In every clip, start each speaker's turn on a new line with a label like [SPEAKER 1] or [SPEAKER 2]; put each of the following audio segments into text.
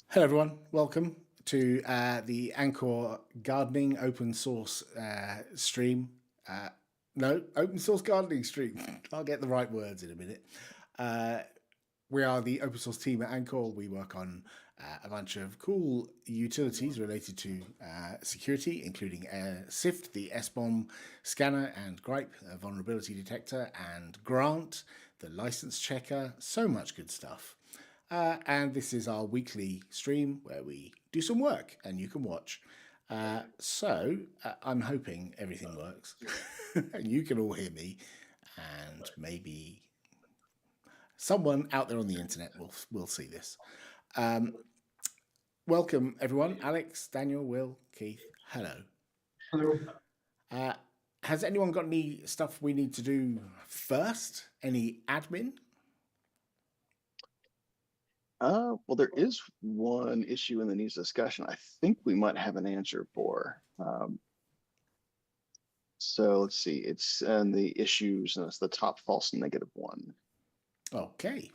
[SPEAKER 1] Hello, everyone. Welcome to the Anchor gardening open source stream. No, open source gardening stream. I'll get the right words in a minute. Uh, we are the open source team at Anchor. We work on a bunch of cool utilities related to security, including Syft, the SBOM scanner, and Grype, a vulnerability detector, and Grant, the license checker. So much good stuff. And this is our weekly stream where we do some work and you can watch. I'm hoping everything works and you can all hear me, and maybe someone out there on the internet will see this. Welcome, everyone. Alex, Daniel, Will, Keith, hello.
[SPEAKER 2] Hello.
[SPEAKER 1] Has anyone got any stuff we need to do first? Any admin?
[SPEAKER 3] Well, there is one issue in the news discussion I think we might have an answer for. So let's see, it's in the issues, and it's the top false negative one.
[SPEAKER 1] Okay.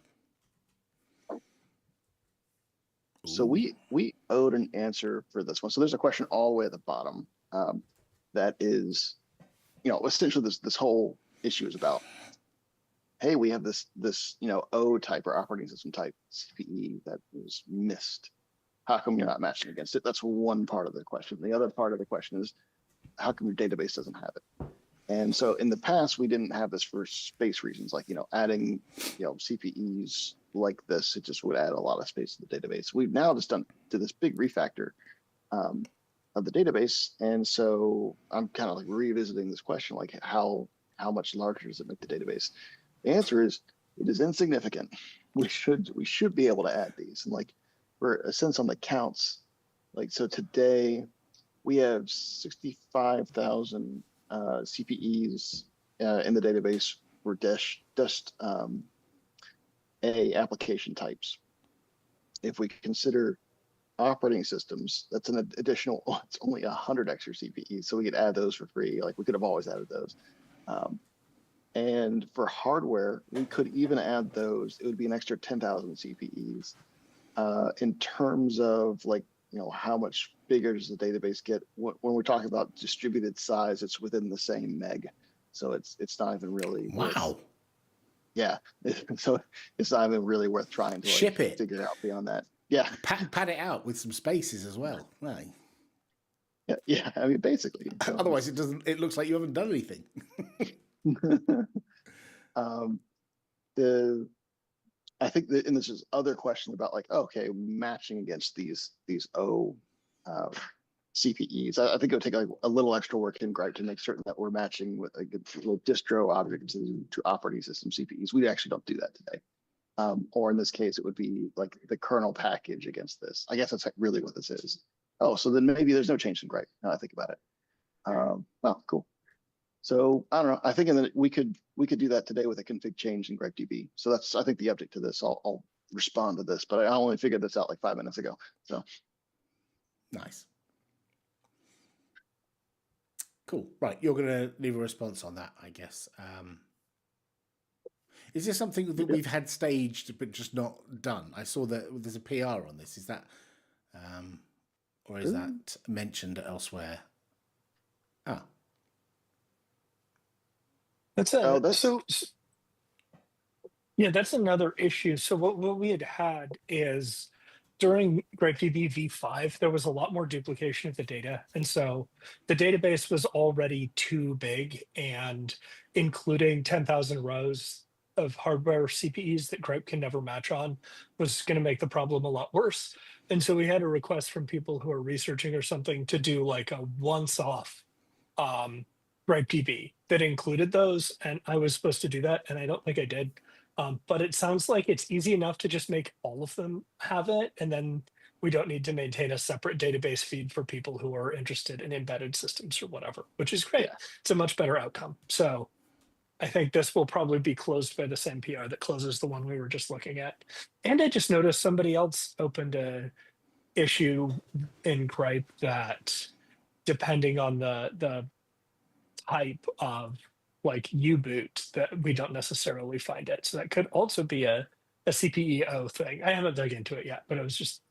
[SPEAKER 3] So we owed an answer for this one. So there's a question all the way at the bottom that is, essentially this whole issue is about, hey, we have this O type or operating system type CPE that was missed. How come you're not matching against it? That's one part of the question. The other part of the question is, how come your database doesn't have it? And so in the past, we didn't have this for space reasons, like, adding, CPEs like this, it just would add a lot of space to the database. We've now just done to this big refactor of the database. And so I'm kind of like revisiting this question, like how much larger does it make the database? The answer is it is insignificant. We should be able to add these. And like, for a sense on the counts, like, so today we have 65,000 CPEs in the database for just A application types. If we consider operating systems, that's an additional, it's only 100 extra CPEs. So we could add those for free. Like, we could have always added those. And for hardware, we could even add those. It would be an extra 10,000 CPEs. In terms of, like, how much bigger does the database get? When we're talking about distributed size, it's within the same meg. So it's not even really
[SPEAKER 1] Wow.
[SPEAKER 3] Yeah. So it's not even really worth trying to
[SPEAKER 1] Ship it.
[SPEAKER 3] figure it out beyond that. Yeah.
[SPEAKER 1] Pad it out with some spaces as well. Right.
[SPEAKER 3] Yeah. I mean, basically. So.
[SPEAKER 1] Otherwise, it looks like you haven't done anything.
[SPEAKER 3] I think that, and this is other question about, like, okay, matching against these O CPEs. I think it would take like a little extra work in Grype to make certain that we're matching with a good little distro object to operating system CPEs. We actually don't do that today. Or in this case, it would be like the kernel package against this. I guess that's like really what this is. Oh, so then maybe there's no change in Grype. Now I think about it. Well, cool. So I don't know. I think we could do that today with a config change in GrypeDB. So that's, I think, the update to this. I'll respond to this, but I only figured this out like 5 minutes ago. So
[SPEAKER 1] nice. Cool. Right, you're going to leave a response on that, I guess. Is this something that we've had staged but just not done? I saw that there's a PR on this. Is that, or is that mentioned elsewhere? Ah.
[SPEAKER 2] That's another issue. So what we had is during GrypeDB v5, there was a lot more duplication of the data. And so the database was already too big, and including 10,000 rows of hardware CPEs that Grype can never match on was going to make the problem a lot worse. And so we had a request from people who are researching or something to do like a once-off GrypeDB that included those, and I was supposed to do that, and I don't think I did. But it sounds like it's easy enough to just make all of them have it, and then we don't need to maintain a separate database feed for people who are interested in embedded systems or whatever, which is great. Yeah. It's a much better outcome. So I think this will probably be closed by the same PR that closes the one we were just looking at. And I just noticed somebody else opened a issue in Grype that, depending on the type of like U-boot, that we don't necessarily find it. So that could also be a a CPEO thing. I haven't dug into it yet, but it's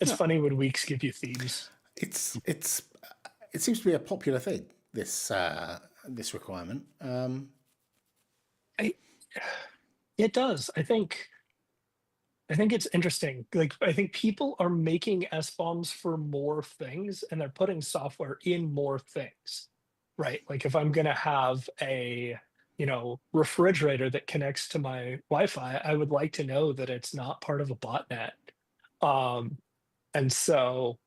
[SPEAKER 1] Yeah.
[SPEAKER 2] funny when weeks give you themes.
[SPEAKER 1] It seems to be a popular thing. This requirement.
[SPEAKER 2] It does. I think it's interesting. Like, I think people are making SBOMs for more things and they're putting software in more things, right? Like if I'm going to have a, refrigerator that connects to my Wi-Fi, I would like to know that it's not part of a botnet. And so,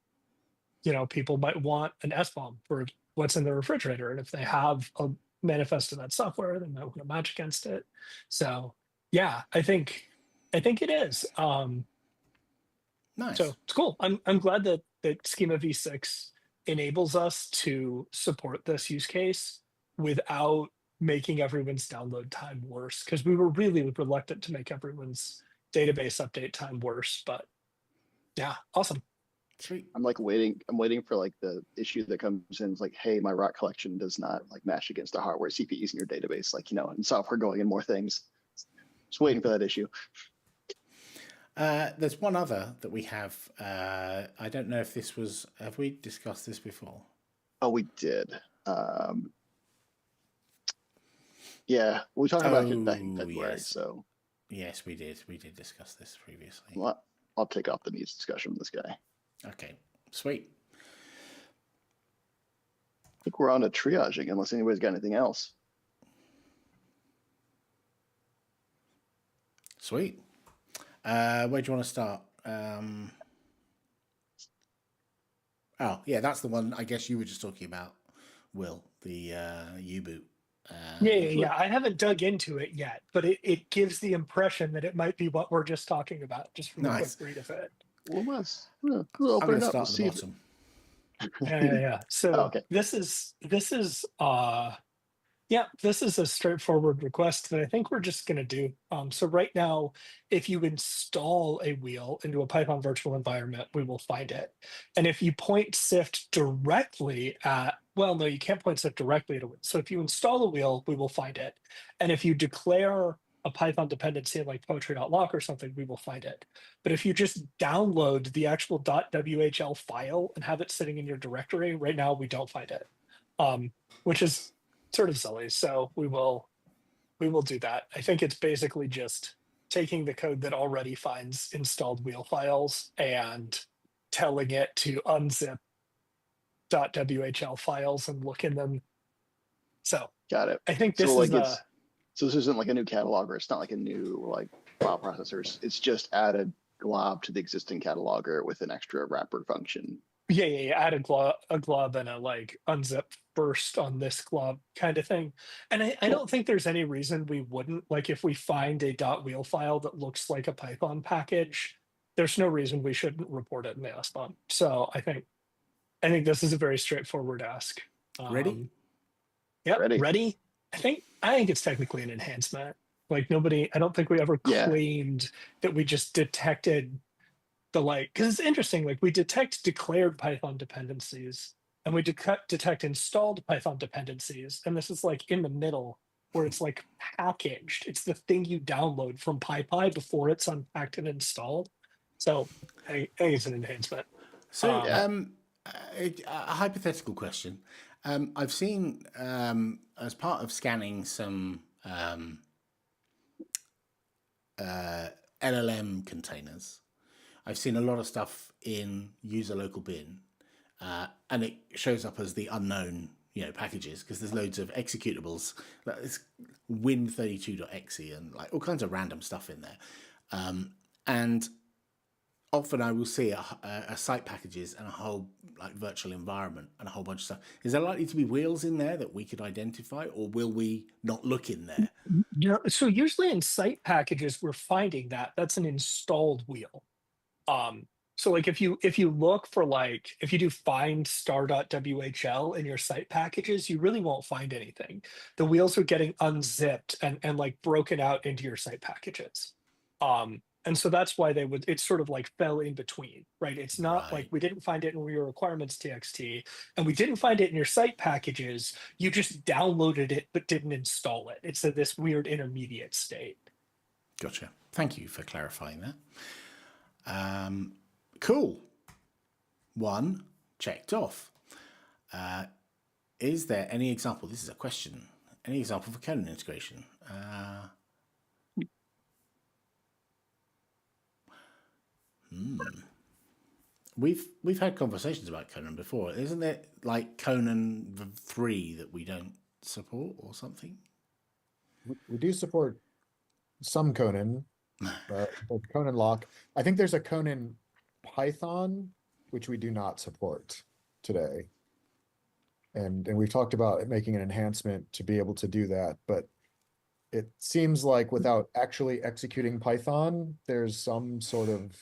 [SPEAKER 2] people might want an SBOM for what's in the refrigerator. And if they have a manifest of that software, they might want to match against it. So yeah, I think it is.
[SPEAKER 1] Nice.
[SPEAKER 2] So it's cool. I'm glad that Schema v6 enables us to support this use case without making everyone's download time worse, because we were really reluctant to make everyone's database update time worse. But yeah, awesome.
[SPEAKER 1] Sweet.
[SPEAKER 3] I'm waiting for like the issue that comes in. It's like, hey, my rock collection does not like match against the hardware CPEs in your database, like, and software going in more things. Just waiting for that issue.
[SPEAKER 1] There's one other that we have. I don't know if have we discussed this before?
[SPEAKER 3] Oh, we did. Yeah, we talked about it back in February.
[SPEAKER 1] Yes.
[SPEAKER 3] So
[SPEAKER 1] yes, we did. We did discuss this previously.
[SPEAKER 3] Well, I'll take off the needs discussion with this guy.
[SPEAKER 1] Okay, sweet.
[SPEAKER 3] I think we're on to triaging, unless anybody's got anything else.
[SPEAKER 1] Sweet. Where do you want to start? Oh, yeah, that's the one I guess you were just talking about, Will, the U-boot.
[SPEAKER 2] Yeah. I haven't dug into it yet, but it gives the impression that it might be what we're just talking about, just from a quick read of it.
[SPEAKER 3] Well,
[SPEAKER 1] I'm going to start at the bottom.
[SPEAKER 2] Yeah. So
[SPEAKER 3] okay.
[SPEAKER 2] This is a straightforward request that I think we're just going to do. So right now, if you install a wheel into a Python virtual environment, we will find it. And if you point Syft directly at, well, no, you can't point Syft directly at a wheel. So if you install a wheel, we will find it. And if you declare a Python dependency like poetry.lock or something, we will find it. But if you just download the actual .whl file and have it sitting in your directory, right now we don't find it, which is sort of silly. So we will do that. I think it's basically just taking the code that already finds installed wheel files and telling it to unzip .whl files and look in them. So
[SPEAKER 3] got it.
[SPEAKER 2] I think this is
[SPEAKER 3] so this isn't like a new cataloger. It's not like a new like file processors. It's just added glob to the existing cataloger with an extra wrapper function.
[SPEAKER 2] Yeah. Add a glob and a like unzip first on this glob kind of thing. And I don't think there's any reason we wouldn't. Like if we find a .wheel file that looks like a Python package, there's no reason we shouldn't report it in the SBOM. So I think this is a very straightforward ask.
[SPEAKER 1] Ready?
[SPEAKER 2] Yep. Ready. I think it's technically an enhancement. Like I don't think we ever claimed that we just detected because it's interesting, like we detect declared Python dependencies and we detect installed Python dependencies. And this is like in the middle where it's like packaged. It's the thing you download from PyPy before it's unpacked and installed. So I think it's an enhancement.
[SPEAKER 1] So a hypothetical question. I've seen as part of scanning some LLM containers, I've seen a lot of stuff in user local bin, and it shows up as the unknown, packages, because there's loads of executables. It's win32.exe and like all kinds of random stuff in there. And often I will see a site packages and a whole like virtual environment and a whole bunch of stuff. Is there likely to be wheels in there that we could identify, or will we not look in there?
[SPEAKER 2] So usually in site packages, we're finding that's an installed wheel. So like if you look for if you do find star.whl in your site packages, you really won't find anything. The wheels are getting unzipped and like broken out into your site packages. And so that's why it's sort of like fell in between, right? It's not like we didn't find it in your requirements txt and we didn't find it in your site packages. You just downloaded it, but didn't install it. It's this weird intermediate state.
[SPEAKER 1] Gotcha. Thank you for clarifying that. Cool. One checked off. Is there any example? This is a question. Any example for Conan integration? We've had conversations about Conan before. Isn't it like Conan 3 that we don't support or something?
[SPEAKER 4] We do support some Conan, like Conan lock. I think there's a Conan Python, which we do not support today. And we've talked about making an enhancement to be able to do that, but it seems like without actually executing Python, there's some sort of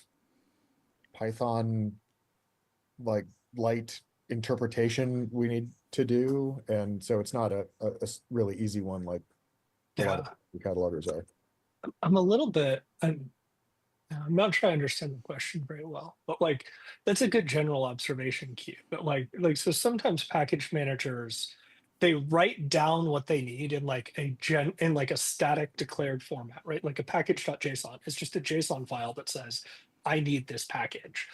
[SPEAKER 4] Python like light interpretation we need to do. And so it's not a really easy one like a lot of the catalogers are.
[SPEAKER 2] I'm a little bit, I'm not sure I understand the question very well, but like that's a good general observation, Q. But so sometimes package managers, they write down what they need in like a static declared format, right? Like a package.json. It's just a JSON file that says, I need this package.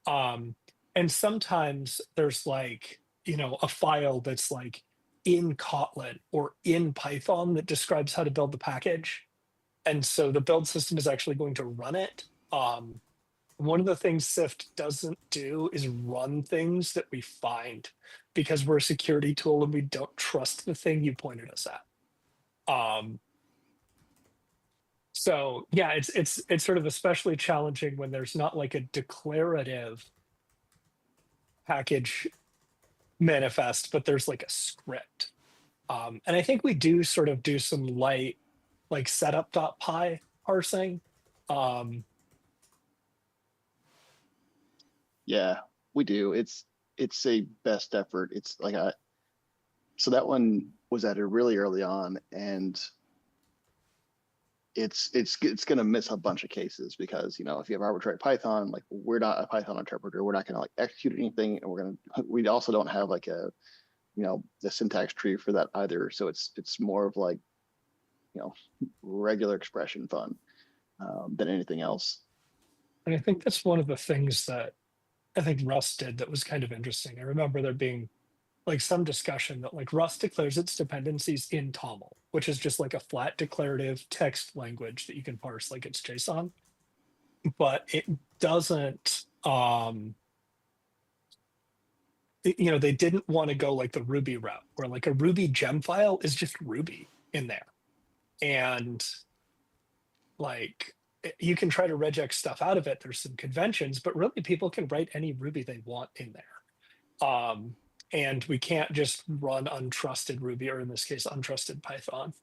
[SPEAKER 2] And sometimes there's like, a file that's like in Kotlin or in Python that describes how to build the package. And so the build system is actually going to run it. One of the things Syft doesn't do is run things that we find because we're a security tool and we don't trust the thing you pointed us at. So yeah, it's sort of especially challenging when there's not like a declarative package manifest, but there's like a script. And I think we do sort of do some light like setup.py parsing.
[SPEAKER 3] Yeah, we do. It's a best effort. It's like so that one was added really early on, and it's going to miss a bunch of cases because if you have arbitrary Python, like we're not a Python interpreter, we're not going to like execute anything, and we also don't have like a the syntax tree for that either. So it's more of like regular expression fun than anything else.
[SPEAKER 2] And I think that's one of the things that I think Rust did that was kind of interesting. I remember there being like some discussion that like Rust declares its dependencies in TOML, which is just like a flat declarative text language that you can parse like it's JSON, but it doesn't, they didn't want to go like the Ruby route where like a Ruby gem file is just Ruby in there. And like, you can try to regex stuff out of it. There's some conventions, but really people can write any Ruby they want in there. And we can't just run untrusted Ruby, or in this case, untrusted Python.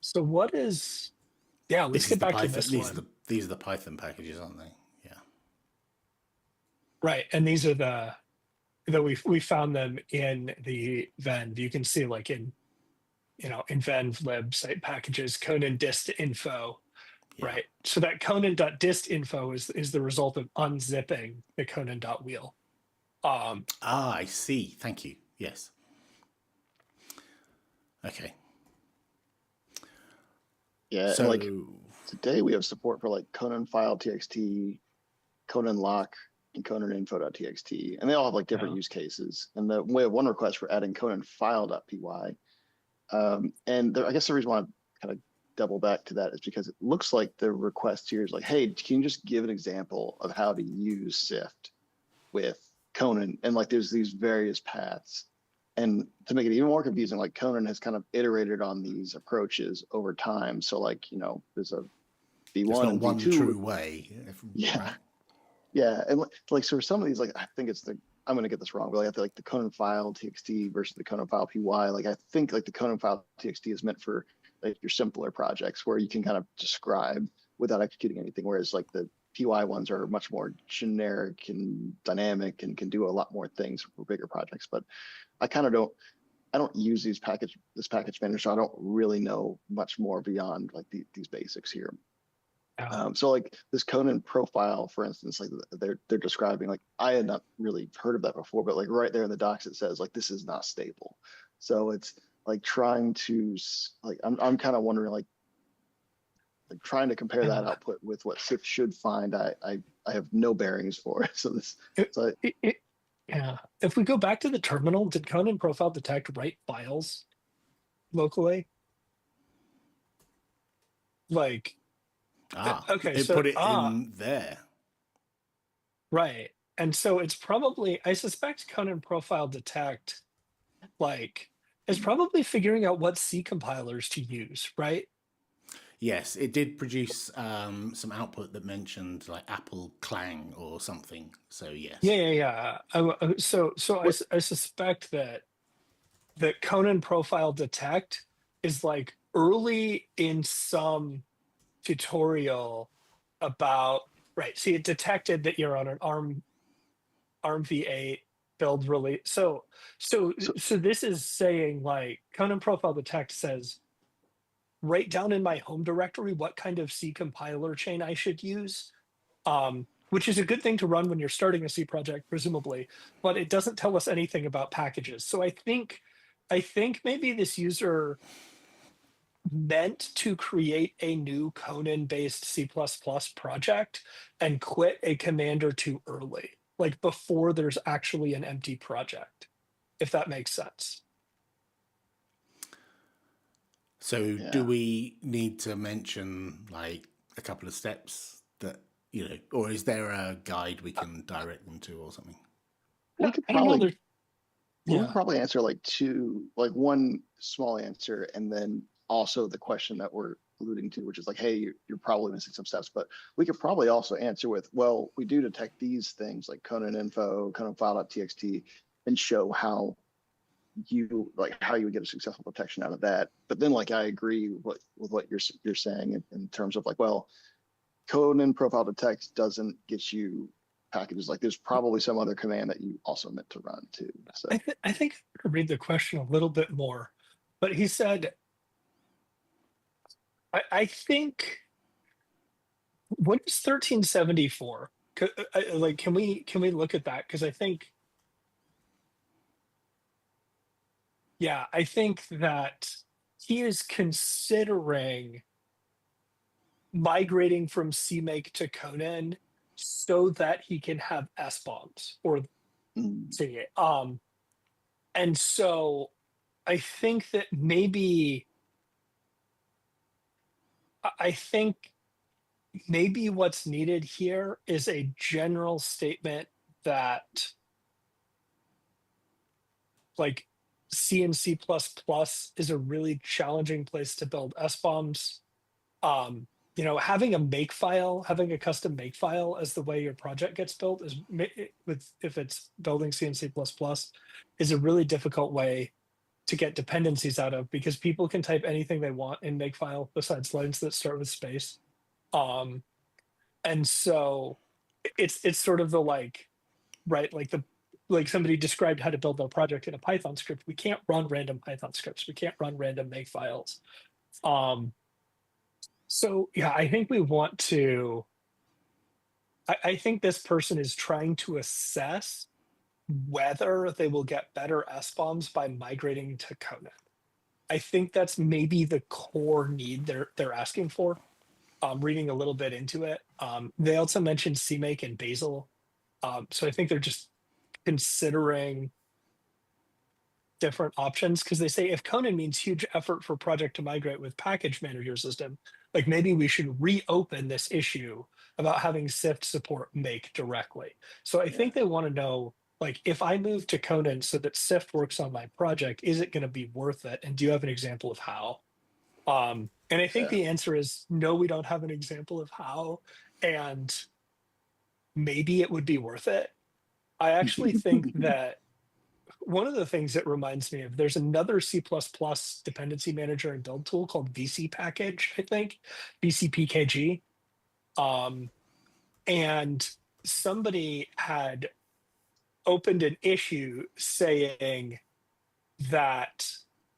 [SPEAKER 2] So what is, let's get back to this one.
[SPEAKER 1] These are the Python packages, aren't they? Yeah.
[SPEAKER 2] Right, and these are that we found them in the Venv. You can see like in venv lib site packages, Conan dist info, right? So that Conan.dist info is the result of unzipping the Conan.wheel.
[SPEAKER 1] I see. Thank you. Yes. Okay.
[SPEAKER 3] Yeah, so like today we have support for like Conan file txt, Conan lock, and Conan info.txt, and they all have like different use cases. And we have one request for adding Conan file.py. And I guess the reason why I kind of double back to that is because it looks like the request here is like, hey, can you just give an example of how to use Syft with Conan? And like there's these various paths. And to make it even more confusing, like Conan has kind of iterated on these approaches over time. So like, there's a V1 and
[SPEAKER 1] one
[SPEAKER 3] V2.
[SPEAKER 1] true way.
[SPEAKER 3] Yeah.
[SPEAKER 1] Right?
[SPEAKER 3] Yeah. And like, so for some of these, like, I think it's I'm going to get this wrong, but like the Conan file txt versus the Conan file py. Like, I think like the Conan file txt is meant for like your simpler projects where you can kind of describe without executing anything. Whereas like the py ones are much more generic and dynamic and can do a lot more things for bigger projects. But I kind of don't use this package manager, so I don't really know much more beyond like these basics here. So like this Conan profile, for instance, like they're describing, like I had not really heard of that before, but like right there in the docs it says like this is not stable. So it's like trying to like I'm kind of wondering like like trying to compare that output with what Syft should find, I have no bearings for it.
[SPEAKER 2] Yeah. If we go back to the terminal, did Conan profile detect write files locally? Like, okay,
[SPEAKER 1] it
[SPEAKER 2] so
[SPEAKER 1] put it in there.
[SPEAKER 2] right. And so it's probably, I suspect Conan profile detect like is probably figuring out what C compilers to use, right?
[SPEAKER 1] Yes, it did produce some output that mentioned like Apple Clang or something. So yes.
[SPEAKER 2] Yeah. I suspect that Conan profile detect is like early in some tutorial about, right. See, it detected that you're on an ARM v8 build release. So this is saying like Conan profile detect says, write down in my home directory what kind of C compiler chain I should use, which is a good thing to run when you're starting a C project, presumably, but it doesn't tell us anything about packages. So I think maybe this user meant to create a new Conan-based C++ project and quit a command or two early, like before there's actually an empty project, if that makes sense.
[SPEAKER 1] So do we need to mention like a couple of steps that, or is there a guide we can direct them to or something?
[SPEAKER 3] We could
[SPEAKER 2] I don't know.
[SPEAKER 3] probably, we
[SPEAKER 2] Yeah.
[SPEAKER 3] could probably answer like one small answer, and then also the question that we're alluding to, which is like, hey, you're probably missing some steps. But we could probably also answer with, well, we do detect these things like Conan info, Conan file.txt, and show how you would get a successful detection out of that. But then like I agree with what you're saying in terms of like, well, Conan profile detect doesn't get you packages. Like there's probably some other command that you also meant to run too. So
[SPEAKER 2] I think I could read the question a little bit more, but he said, I think, what is 1374? Like, can we look at that? Because I think, yeah, I think that he is considering migrating from CMake to Conan so that he can have SBOMs or C. And so I think that maybe what's needed here is a general statement that like C and C++ is a really challenging place to build SBOMs. Having having a custom make file as the way your project gets built if it's building C and C++ is a really difficult way to get dependencies out of, because people can type anything they want in makefile besides lines that start with space. And so it's sort of the like, right, like somebody described how to build their project in a Python script. We can't run random Python scripts. We can't run random makefiles. So yeah, I think we want to, I think this person is trying to assess whether they will get better SBOMs by migrating to Conan. I think that's maybe the core need they're asking for. Reading a little bit into it. They also mentioned CMake and Bazel. So I think they're just considering different options, because they say if Conan means huge effort for project to migrate with package manager system, like maybe we should reopen this issue about having Syft support make directly. So I think they want to know, like, if I move to Conan so that Syft works on my project, is it going to be worth it? And do you have an example of how? And I think the answer is no, we don't have an example of how, and maybe it would be worth it. I actually think that one of the things it reminds me of, there's another C++ dependency manager and build tool called VC package, I think, VCPKG. And somebody had opened an issue saying that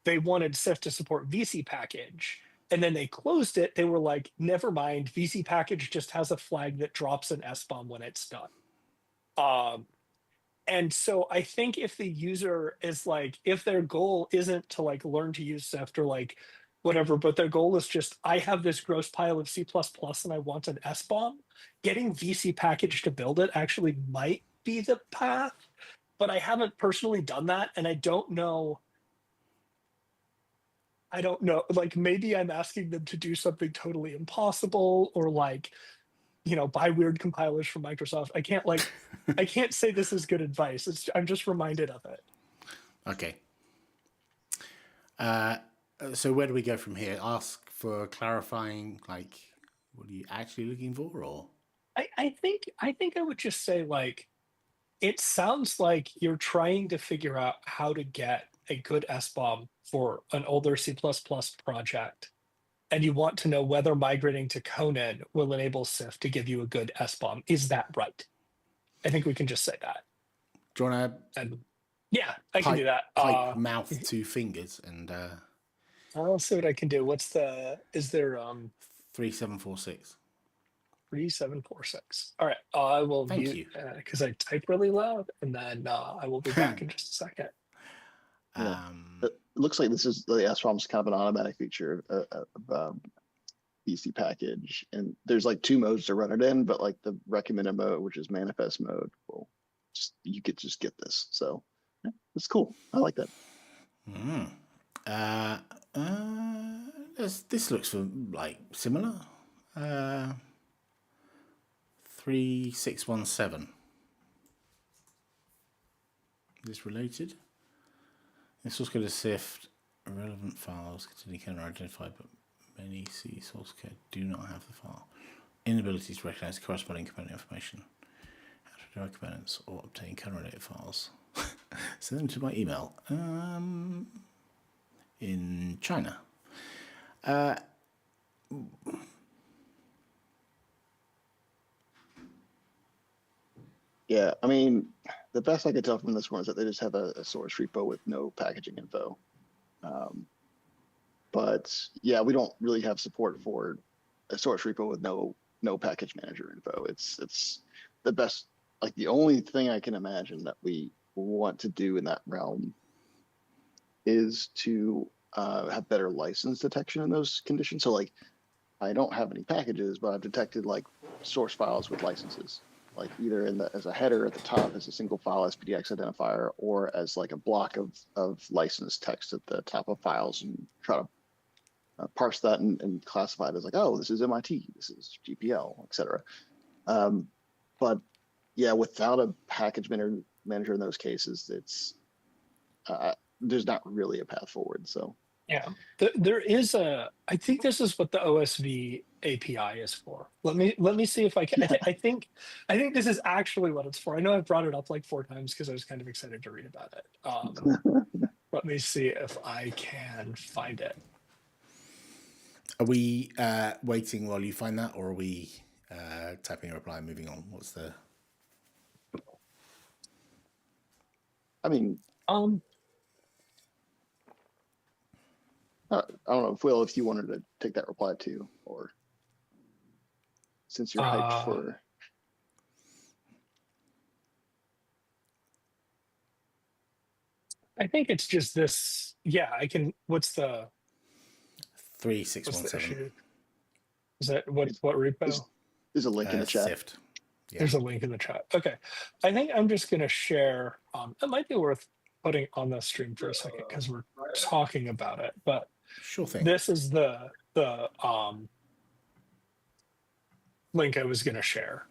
[SPEAKER 2] they wanted Syft to support VC package. And then they closed it. They were like, never mind, VC package just has a flag that drops an SBOM when it's done. And so I think if the user is like, if their goal isn't to like learn to use Syft or like whatever, but their goal is just, I have this gross pile of C++ and I want an SBOM. Getting VC package to build it actually might be the path, but I haven't personally done that, and I don't know. Like, maybe I'm asking them to do something totally impossible, or like, buy weird compilers from Microsoft. I can't say this is good advice. I'm just reminded of it.
[SPEAKER 1] Okay. So where do we go from here? Ask for clarifying, like, what are you actually looking for, or?
[SPEAKER 2] I think I would just say, like, it sounds like you're trying to figure out how to get a good SBOM for an older C++ project, and you want to know whether migrating to Conan will enable Syft to give you a good SBOM. Is that right? I think we can just say that.
[SPEAKER 1] Do you want to?
[SPEAKER 2] And yeah, I can do that.
[SPEAKER 1] Pipe mouth to fingers and
[SPEAKER 2] I'll see what I can do. Is there
[SPEAKER 1] 3746.
[SPEAKER 2] 3746? All right, I will
[SPEAKER 1] Thank
[SPEAKER 2] mute
[SPEAKER 1] you.
[SPEAKER 2] because I type really loud, and then I will be back in just a second.
[SPEAKER 3] Yeah. It looks like this is the SROM is kind of an automatic feature of VC package, and there's like 2 modes to run it in, but like the recommended mode, which is manifest mode, well, you could just get this. So yeah, it's cool. I like that.
[SPEAKER 1] This looks like similar. 3617. Is this related? This was going to sift relevant files containing can identify, but many C source code do not have the file. Inability to recognize corresponding component information. How to derive components or obtain kernel-related files. Send them to my email. In China.
[SPEAKER 3] Yeah, I mean, the best I could tell from this one is that they just have a source repo with no packaging info. But yeah, we don't really have support for a source repo with no package manager info. It's the best, like the only thing I can imagine that we want to do in that realm is to have better license detection in those conditions. So like, I don't have any packages, but I've detected like source files with licenses, like either as a header at the top as a single file SPDX identifier, or as like a block of licensed text at the top of files, and try to parse that and classify it as like, oh, this is MIT, this is GPL, etc. But yeah, without a package manager in those cases, it's there's not really a path forward. So
[SPEAKER 2] yeah, there is I think this is what the OSV API is for. Let me see if I can. I think this is actually what it's for. I know I've brought it up like 4 times because I was kind of excited to read about it. Let me see if I can find it.
[SPEAKER 1] Are we waiting while you find that, or are we typing a reply and moving on? What's the?
[SPEAKER 3] I mean, I don't know if Will, if you wanted to take that reply too, or since you're hyped for.
[SPEAKER 2] I think it's just this. Yeah, I can. What's the
[SPEAKER 1] 3617?
[SPEAKER 2] issue? Is that what repo?
[SPEAKER 3] There's a link in the chat.
[SPEAKER 1] Syft. Yeah.
[SPEAKER 2] There's a link in the chat. Okay, I think I'm just gonna share. It might be worth putting on the stream for a second because we're talking about it. But
[SPEAKER 1] Sure thing.
[SPEAKER 2] this is the link I was gonna share.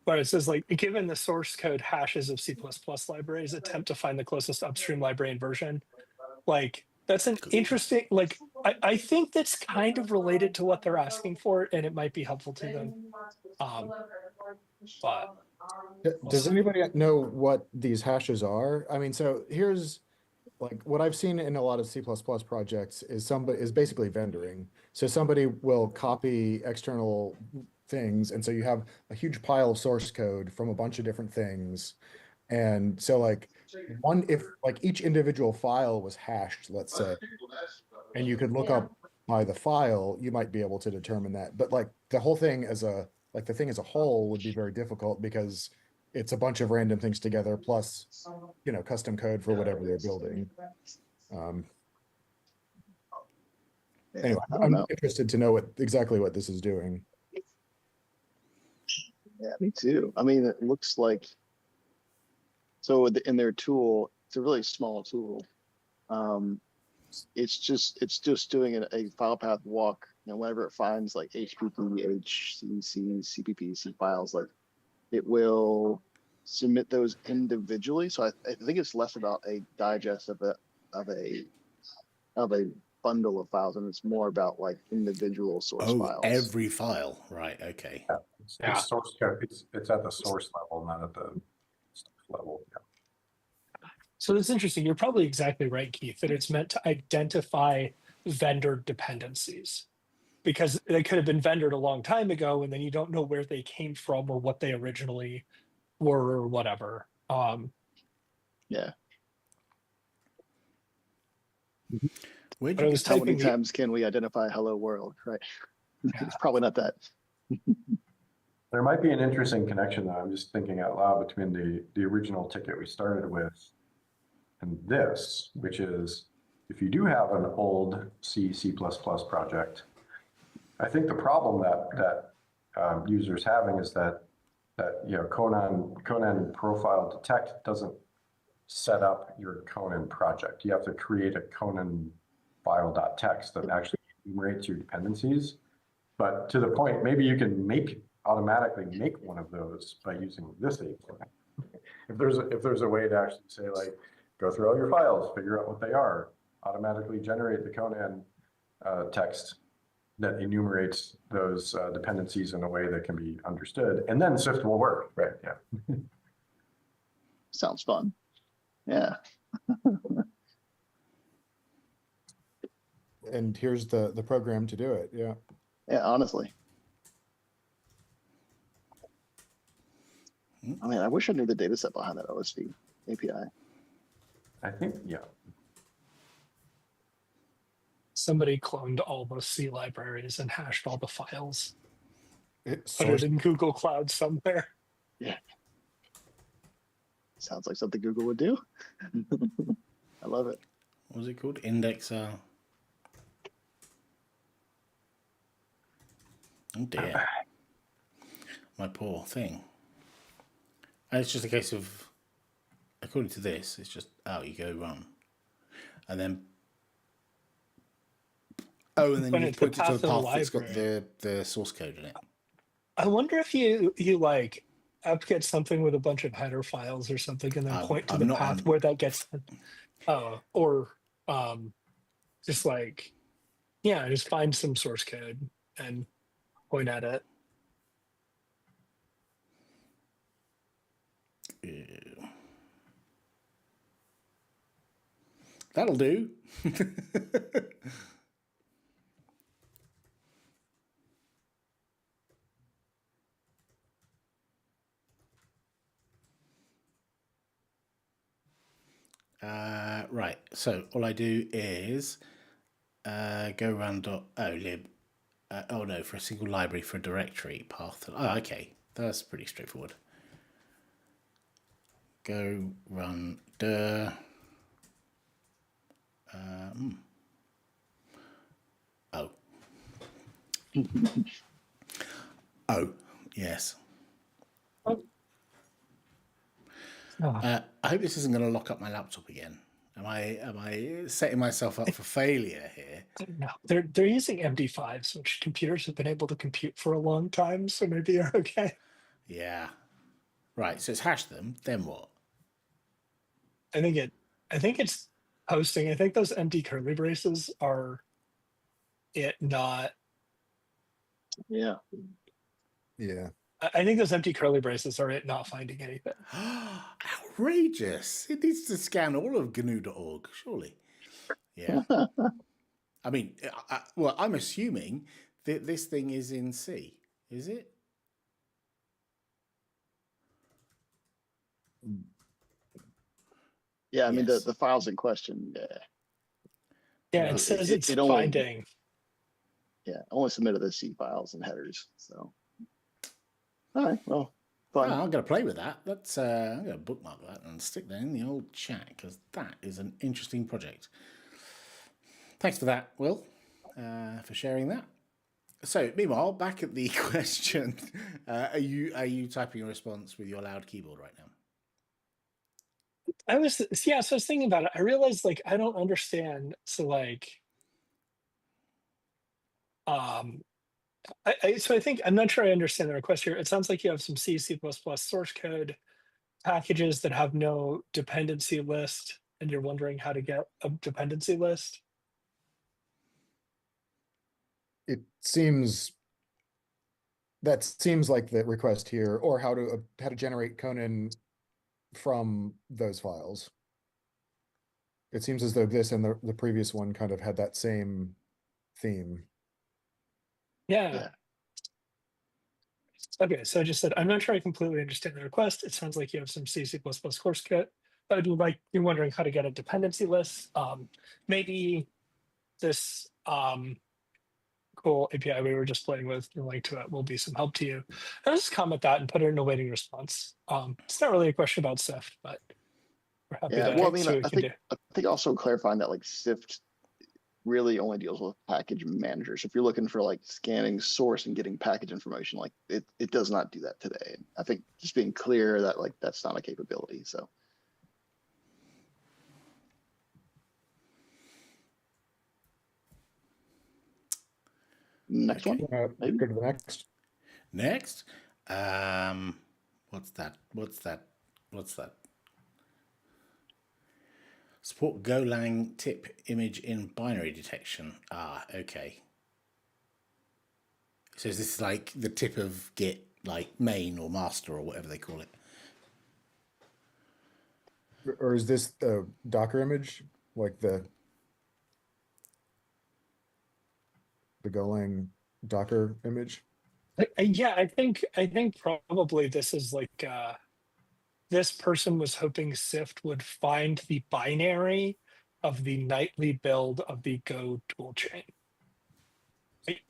[SPEAKER 2] But it says, like, given the source code hashes of C++ libraries, attempt to find the closest upstream library and version. Like, that's an interesting, like, I think that's kind of related to what they're asking for, and it might be helpful to them. But
[SPEAKER 4] Does anybody know what these hashes are? I mean, so here's like what I've seen in a lot of C++ projects is basically vendoring. So somebody will copy external things, and so you have a huge pile of source code from a bunch of different things. And so like if like each individual file was hashed, let's say, and you could look up by the file, you might be able to determine that. But like the whole thing as a whole would be very difficult because it's a bunch of random things together plus, custom code for whatever they're building. Um,
[SPEAKER 3] Yeah,
[SPEAKER 4] anyway,
[SPEAKER 3] I don't
[SPEAKER 4] I'm
[SPEAKER 3] know.
[SPEAKER 4] interested to know exactly what this is doing.
[SPEAKER 3] Yeah, me too. I mean, it looks like so in their tool, it's a really small tool. Um, it's just doing a file path walk. Whenever it finds like HPP, HCC, CPP, files, like it will submit those individually. So I think it's less about a digest of a of a bundle of files, and it's more about like individual source
[SPEAKER 1] Oh,
[SPEAKER 3] files.
[SPEAKER 1] every file. Right. Okay.
[SPEAKER 5] Yeah,
[SPEAKER 2] Yeah.
[SPEAKER 5] it's source code. It's at the source level, not at the stuff level. Yeah.
[SPEAKER 2] So that's interesting. You're probably exactly right, Keith, that it's meant to identify vendor dependencies because they could have been vendored a long time ago, and then you don't know where they came from or what they originally were or whatever.
[SPEAKER 3] Yeah.
[SPEAKER 1] Where'd
[SPEAKER 2] But I
[SPEAKER 1] you
[SPEAKER 2] was
[SPEAKER 1] get
[SPEAKER 3] How many
[SPEAKER 2] typing the
[SPEAKER 3] times can we identify hello world? Right.
[SPEAKER 2] Yeah.
[SPEAKER 3] It's probably not that.
[SPEAKER 5] There might be an interesting connection, though. I'm just thinking out loud between the original ticket we started with and this, which is if you do have an old C project, I think the problem that users having is that Conan profile detect doesn't set up your Conan project. You have to create a Conan file.txt that actually enumerates your dependencies. But to the point, maybe you can automatically make one of those by using this API. If there's a way to actually say, like, go through all your files, figure out what they are, automatically generate the Conan text that enumerates those dependencies in a way that can be understood, and then Syft will work, right? Yeah.
[SPEAKER 3] Sounds fun. Yeah.
[SPEAKER 4] And here's the program to do it. Yeah.
[SPEAKER 3] Yeah, honestly. I mean, I wish I knew the data set behind that OSV API.
[SPEAKER 5] I think, yeah.
[SPEAKER 2] somebody cloned all those C libraries and hashed all the files, put it
[SPEAKER 4] Source,
[SPEAKER 2] in Google Cloud somewhere.
[SPEAKER 3] Yeah. Sounds like something Google would do. I love it.
[SPEAKER 1] What was it called? Indexer. Oh dear. My poor thing. And it's just a case of, according to this, it's just out you go, run. And then, and then
[SPEAKER 2] But
[SPEAKER 1] you
[SPEAKER 2] it's the
[SPEAKER 1] point it to
[SPEAKER 2] path
[SPEAKER 1] the
[SPEAKER 2] of the
[SPEAKER 1] path that's got
[SPEAKER 2] library.
[SPEAKER 1] the source code in it.
[SPEAKER 2] I wonder if you like apt-get something with a bunch of header files or something, and then point to
[SPEAKER 1] I'm
[SPEAKER 2] the
[SPEAKER 1] not
[SPEAKER 2] path
[SPEAKER 1] on-
[SPEAKER 2] where that gets, or just like, yeah, just find some source code and point at it.
[SPEAKER 1] Ew. That'll do. Right, so all I do is go around lib. Oh no, for a single library for a directory path. Oh, okay, that's pretty straightforward. Go run dir. Oh. Oh, yes. I hope this isn't going to lock up my laptop again. Am I setting myself up for failure here?
[SPEAKER 2] No, they're using MD5s, which computers have been able to compute for a long time, so maybe you're okay.
[SPEAKER 1] Yeah. Right, so it's hashed them, then what?
[SPEAKER 2] I think it's hosting. I think those empty curly braces are it not.
[SPEAKER 3] Yeah.
[SPEAKER 4] yeah.
[SPEAKER 2] I think those empty curly braces are it not finding anything.
[SPEAKER 1] Outrageous. It needs to scan all of GNU.org, surely. Yeah. I mean, well, I'm assuming that this thing is in C. Is it?
[SPEAKER 3] Yeah, I mean
[SPEAKER 1] Yes.
[SPEAKER 3] the files in question, yeah.
[SPEAKER 2] Yeah,
[SPEAKER 1] Right.
[SPEAKER 2] it says it's
[SPEAKER 3] It only-
[SPEAKER 2] finding.
[SPEAKER 3] Yeah, only submitted the C files and headers. So all right, well, fun.
[SPEAKER 1] I'm going to play with that. That's I'm going to bookmark that and stick that in the old chat because that is an interesting project. Thanks for that, Will, for sharing that. So, meanwhile, back at the question, are you typing a response with your loud keyboard right now?
[SPEAKER 2] I was thinking about it. I realized like I don't understand. So like, I think I'm not sure I understand the request here. It sounds like you have some C++ source code packages that have no dependency list, and you're wondering how to get a dependency list.
[SPEAKER 4] It seems that seems like the request here, or how to generate Conan from those files. It seems as though this and the previous one kind of had that same theme.
[SPEAKER 2] Yeah. Okay, so I just said, I'm not sure I completely understand the request. It sounds like you have some C++ course kit. You're wondering how to get a dependency list. Maybe this cool API we were just playing with, the link to it will be some help to you. I'll just comment that and put it in a waiting response. It's not really a question about Syft, but we're happy
[SPEAKER 3] Yeah,
[SPEAKER 2] to
[SPEAKER 3] well, I mean,
[SPEAKER 2] see what we can do.
[SPEAKER 3] I think also clarifying that like Syft really only deals with package managers. If you're looking for like scanning source and getting package information, like it does not do that today. I think just being clear that like that's not a capability. So next one, maybe.
[SPEAKER 4] Go to the next.
[SPEAKER 1] Next, what's that? Support Golang tip image in binary detection. Okay. So is this like the tip of Git, like main or master or whatever they call it?
[SPEAKER 4] Or is this the Docker image, like the Golang Docker image?
[SPEAKER 2] Yeah, I think probably this is like this person was hoping Syft would find the binary of the nightly build of the Go toolchain.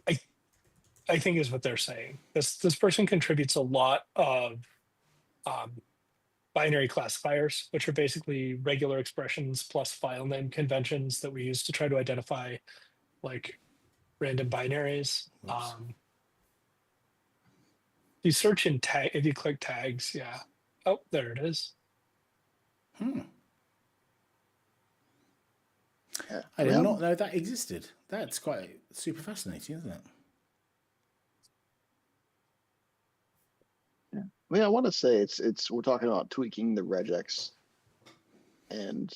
[SPEAKER 2] I think is what they're saying. This person contributes a lot of binary classifiers, which are basically regular expressions plus file name conventions that we use to try to identify like random binaries. You search in tag, if you click tags, yeah. Oh, there it is.
[SPEAKER 1] I did not know that existed. That's quite super fascinating, isn't it?
[SPEAKER 3] Yeah. I mean, I want to say it's we're talking about tweaking the regex, and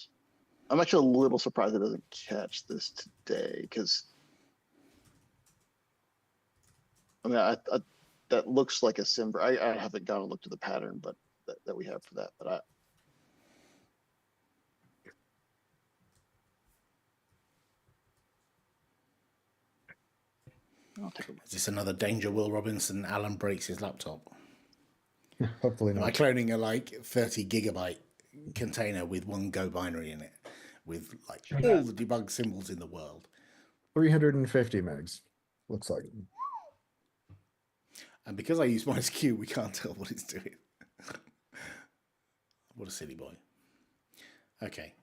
[SPEAKER 3] I'm actually a little surprised it doesn't catch this today because I mean, I that looks like a sim. I haven't gone and looked at the pattern, but that we have for that. But I'll take a look.
[SPEAKER 1] Is this another danger? Will Robinson? Alan breaks his laptop.
[SPEAKER 4] Hopefully
[SPEAKER 1] Am I
[SPEAKER 4] not.
[SPEAKER 1] cloning a like 30 gigabyte container with one Go binary in it, with like all the debug symbols in the world?
[SPEAKER 4] 350 megs, looks like.
[SPEAKER 1] And because I use MySQL, we can't tell what it's doing. What a silly boy. Okay.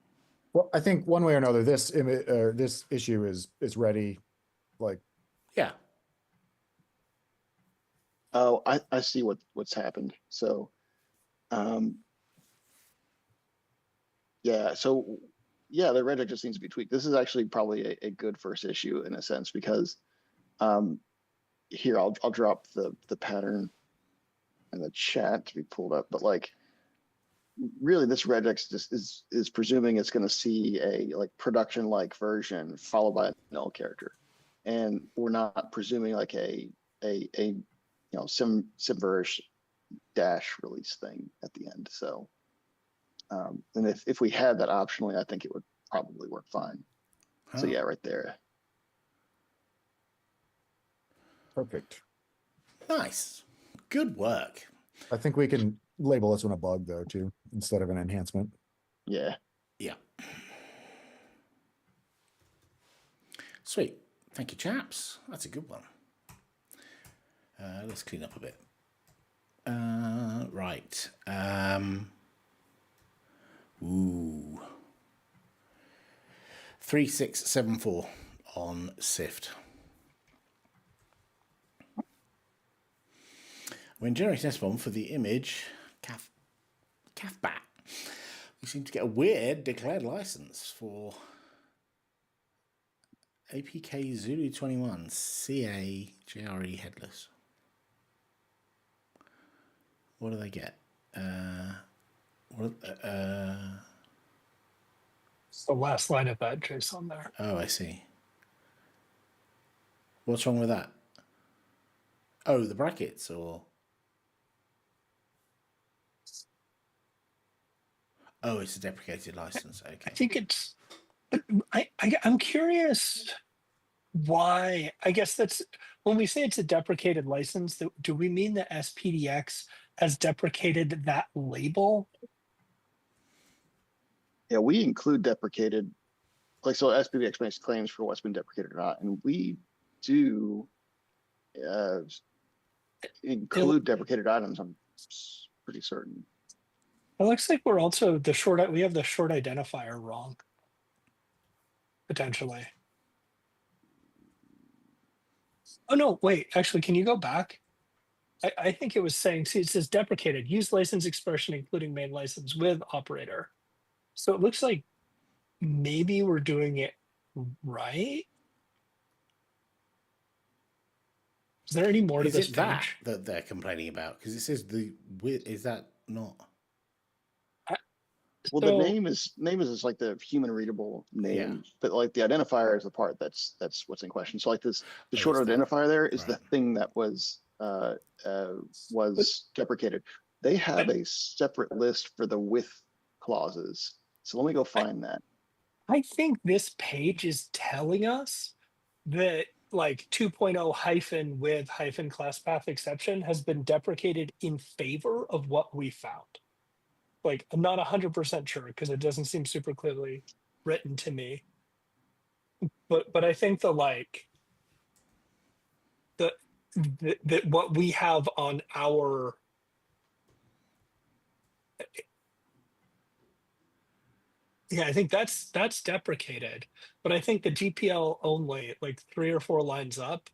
[SPEAKER 4] Well, I think one way or another, this issue is ready. Like,
[SPEAKER 1] yeah.
[SPEAKER 3] Oh, I see what's happened. So, yeah. So, yeah, the regex just needs to be tweaked. This is actually probably a good first issue in a sense because, here I'll drop the pattern in the chat to be pulled up. But like, really, this regex just is presuming it's going to see a like production like version followed by a null character, and we're not presuming like a Simverse dash release thing at the end. So, and if we had that optionally, I think it would probably work fine. So yeah, right there.
[SPEAKER 4] perfect.
[SPEAKER 1] Nice. Good work.
[SPEAKER 4] I think we can label this one a bug though too, instead of an enhancement.
[SPEAKER 3] Yeah.
[SPEAKER 1] Yeah. Sweet. Thank you, chaps. That's a good one. Let's clean up a bit. Right. Ooh. 3674 on Syft. When generating SBOM for the image CAFBAT, we seem to get a weird declared license for APK Zulu 21 CA JRE headless. What do they get?
[SPEAKER 2] It's the last line of that JSON there.
[SPEAKER 1] Oh, I see. What's wrong with that? Oh, the brackets, or oh, it's a deprecated license. Okay.
[SPEAKER 2] I think it's. I'm curious why. I guess that's when we say it's a deprecated license. Do we mean that SPDX has deprecated that label?
[SPEAKER 3] Yeah, we include deprecated, like, so SPDX makes claims for what's been deprecated or not, and we do include deprecated items. I'm pretty certain.
[SPEAKER 2] It looks like we're also we have the short identifier wrong. Potentially. Oh no, wait, actually, can you go back? I think it was saying, see, it says deprecated, use license expression, including main license with operator. So it looks like maybe we're doing it right. Is there any more to this
[SPEAKER 1] Is it that
[SPEAKER 2] page?
[SPEAKER 1] that they're complaining about? Because it says the with. Is that not?
[SPEAKER 3] Well,
[SPEAKER 2] So-
[SPEAKER 3] the name is like the human readable name, but like the identifier is the part that's what's in question. So like this, the
[SPEAKER 1] Oh,
[SPEAKER 3] short
[SPEAKER 1] it's the-
[SPEAKER 3] identifier there is
[SPEAKER 1] right.
[SPEAKER 3] the thing that was deprecated. They have a separate list for the with clauses. So let me go find that.
[SPEAKER 2] I think this page is telling us that like 2.0 hyphen with hyphen class path exception has been deprecated in favor of what we found. Like, I'm not 100% sure because it doesn't seem super clearly written to me. But I think the what we have on our I think that's deprecated. But I think the GPL only, like 3 or 4 lines up,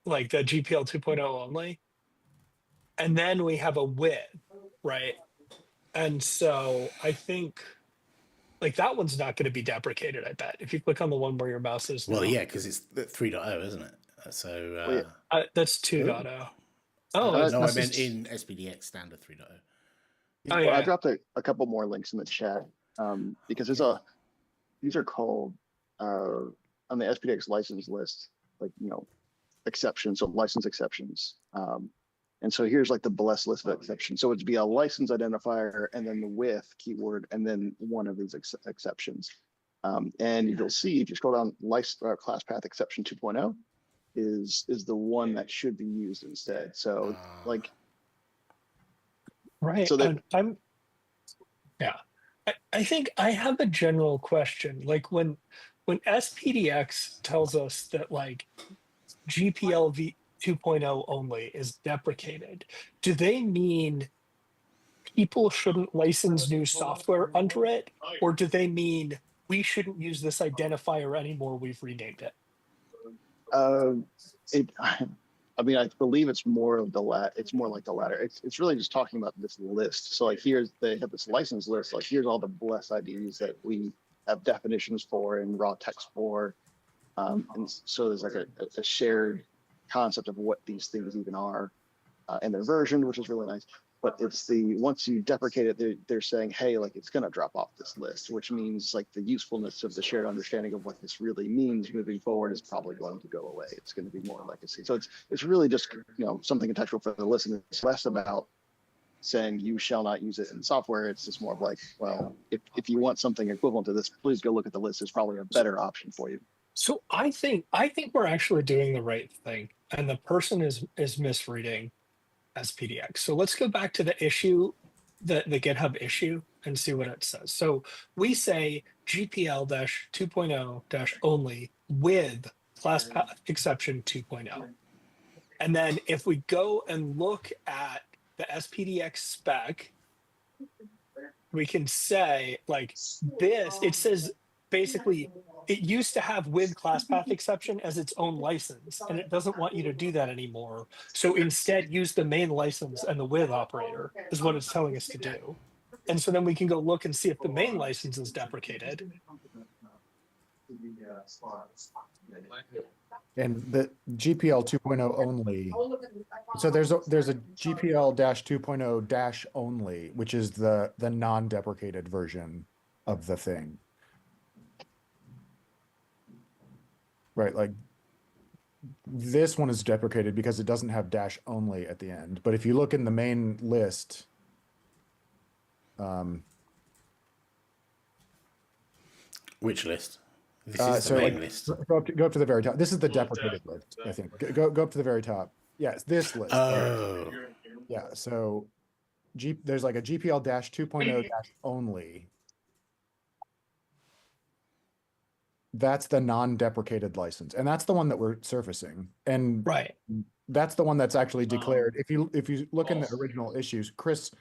[SPEAKER 2] like the GPL 2.0 only, and then we have a with, right? And so I think like that one's not going to be deprecated, I bet. If you click on the one where your mouse is
[SPEAKER 1] Well,
[SPEAKER 2] now.
[SPEAKER 1] yeah, because it's the 3.0, isn't it? So
[SPEAKER 3] Well, yeah.
[SPEAKER 2] That's 2.0. Oh,
[SPEAKER 1] no, I
[SPEAKER 2] it's
[SPEAKER 1] meant in SPDX standard 3.0.
[SPEAKER 2] Oh,
[SPEAKER 3] Well,
[SPEAKER 2] yeah.
[SPEAKER 3] I dropped a couple more links in the chat because these are called on the SPDX license list, like, exceptions, so license exceptions. And so here's like the blessed list of exceptions. So it'd be a license identifier and then the with keyword and then one of these exceptions. And you'll see if you scroll down, class path exception 2.0 is the one that should be used instead. So like,
[SPEAKER 2] Right.
[SPEAKER 3] so that
[SPEAKER 2] I think I have a general question. Like when SPDX tells us that like GPL 2.0 only is deprecated, do they mean people shouldn't license new software under it? Or do they mean we shouldn't use this identifier anymore, we've renamed it?
[SPEAKER 3] I mean, I believe it's more of the it's more like the latter. It's really just talking about this list. So like they have this license list, like here's all the blessed IDs that we have definitions for and raw text for. And so there's like a shared concept of what these things even are and their version, which is really nice. But it's once you deprecate it, they're saying, hey, like it's going to drop off this list, which means like the usefulness of the shared understanding of what this really means moving forward is probably going to go away. It's going to be more legacy. So it's really just, something contextual for the listener. It's less about saying you shall not use it in software. It's just more of like, well, if you want something equivalent to this, please go look at the list. There's probably a better option for you.
[SPEAKER 2] So I think we're actually doing the right thing, and the person is misreading SPDX. So let's go back to the issue, the GitHub issue, and see what it says. So we say GPL-2.0- only with class path exception 2.0. And then if we go and look at the SPDX spec, we can say like this, it says basically it used to have with class path exception as its own license, and it doesn't want you to do that anymore. So instead use the main license and the with operator is what it's telling us to do. And so then we can go look and see if the main license is deprecated.
[SPEAKER 4] And the GPL 2.0 only. So there's a GPL dash 2.0 dash only, which is the non-deprecated version of the thing. Right, like this one is deprecated because it doesn't have dash only at the end. But if you look in the main list,
[SPEAKER 1] Which list? This is the
[SPEAKER 4] so
[SPEAKER 1] main
[SPEAKER 4] like,
[SPEAKER 1] list.
[SPEAKER 4] go up to the very top. This is the deprecated list, I think. Go up to the very top. Yes, this list.
[SPEAKER 1] Oh,
[SPEAKER 4] Yeah, so there's like a GPL dash 2.0 dash only. That's the non-deprecated license, and that's the one that we're surfacing. And
[SPEAKER 2] Right.
[SPEAKER 4] that's the one that's actually declared. If you look in the original issues, Chris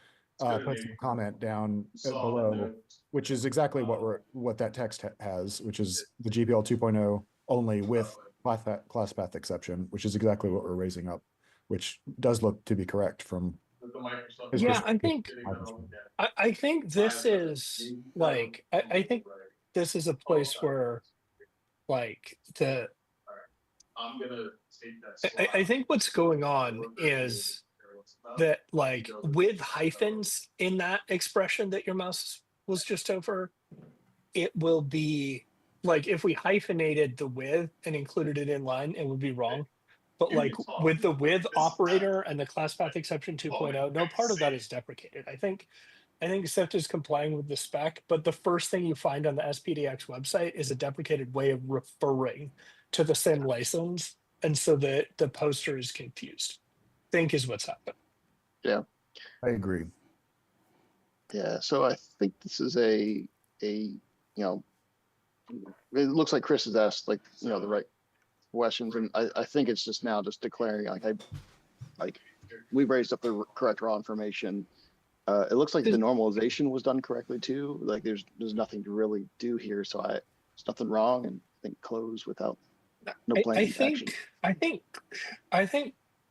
[SPEAKER 4] posted a comment down below, which is exactly what that text has, which is the GPL 2.0 only with class path exception, which is exactly what we're raising up, which does look to be correct from his
[SPEAKER 2] Yeah,
[SPEAKER 4] perspective.
[SPEAKER 2] I think this is like I think this is a place where like I think what's going on is that like with hyphens in that expression that your mouse was just over, it will be like if we hyphenated the with and included it in line, it would be wrong. But like with the with operator and the class path exception 2.0, no part of that is deprecated. I think Syft is complying with the spec, but the first thing you find on the SPDX website is a deprecated way of referring to the same license. And so the poster is confused, I think is what's happened.
[SPEAKER 3] Yeah.
[SPEAKER 4] I agree.
[SPEAKER 3] Yeah. So I think this is it looks like Chris has asked like, the right questions. And I think it's just now just declaring like we raised up the correct raw information. It looks like the normalization was done correctly too. Like there's nothing to really do here. So there's nothing wrong, and I think close without no planned action.
[SPEAKER 2] I think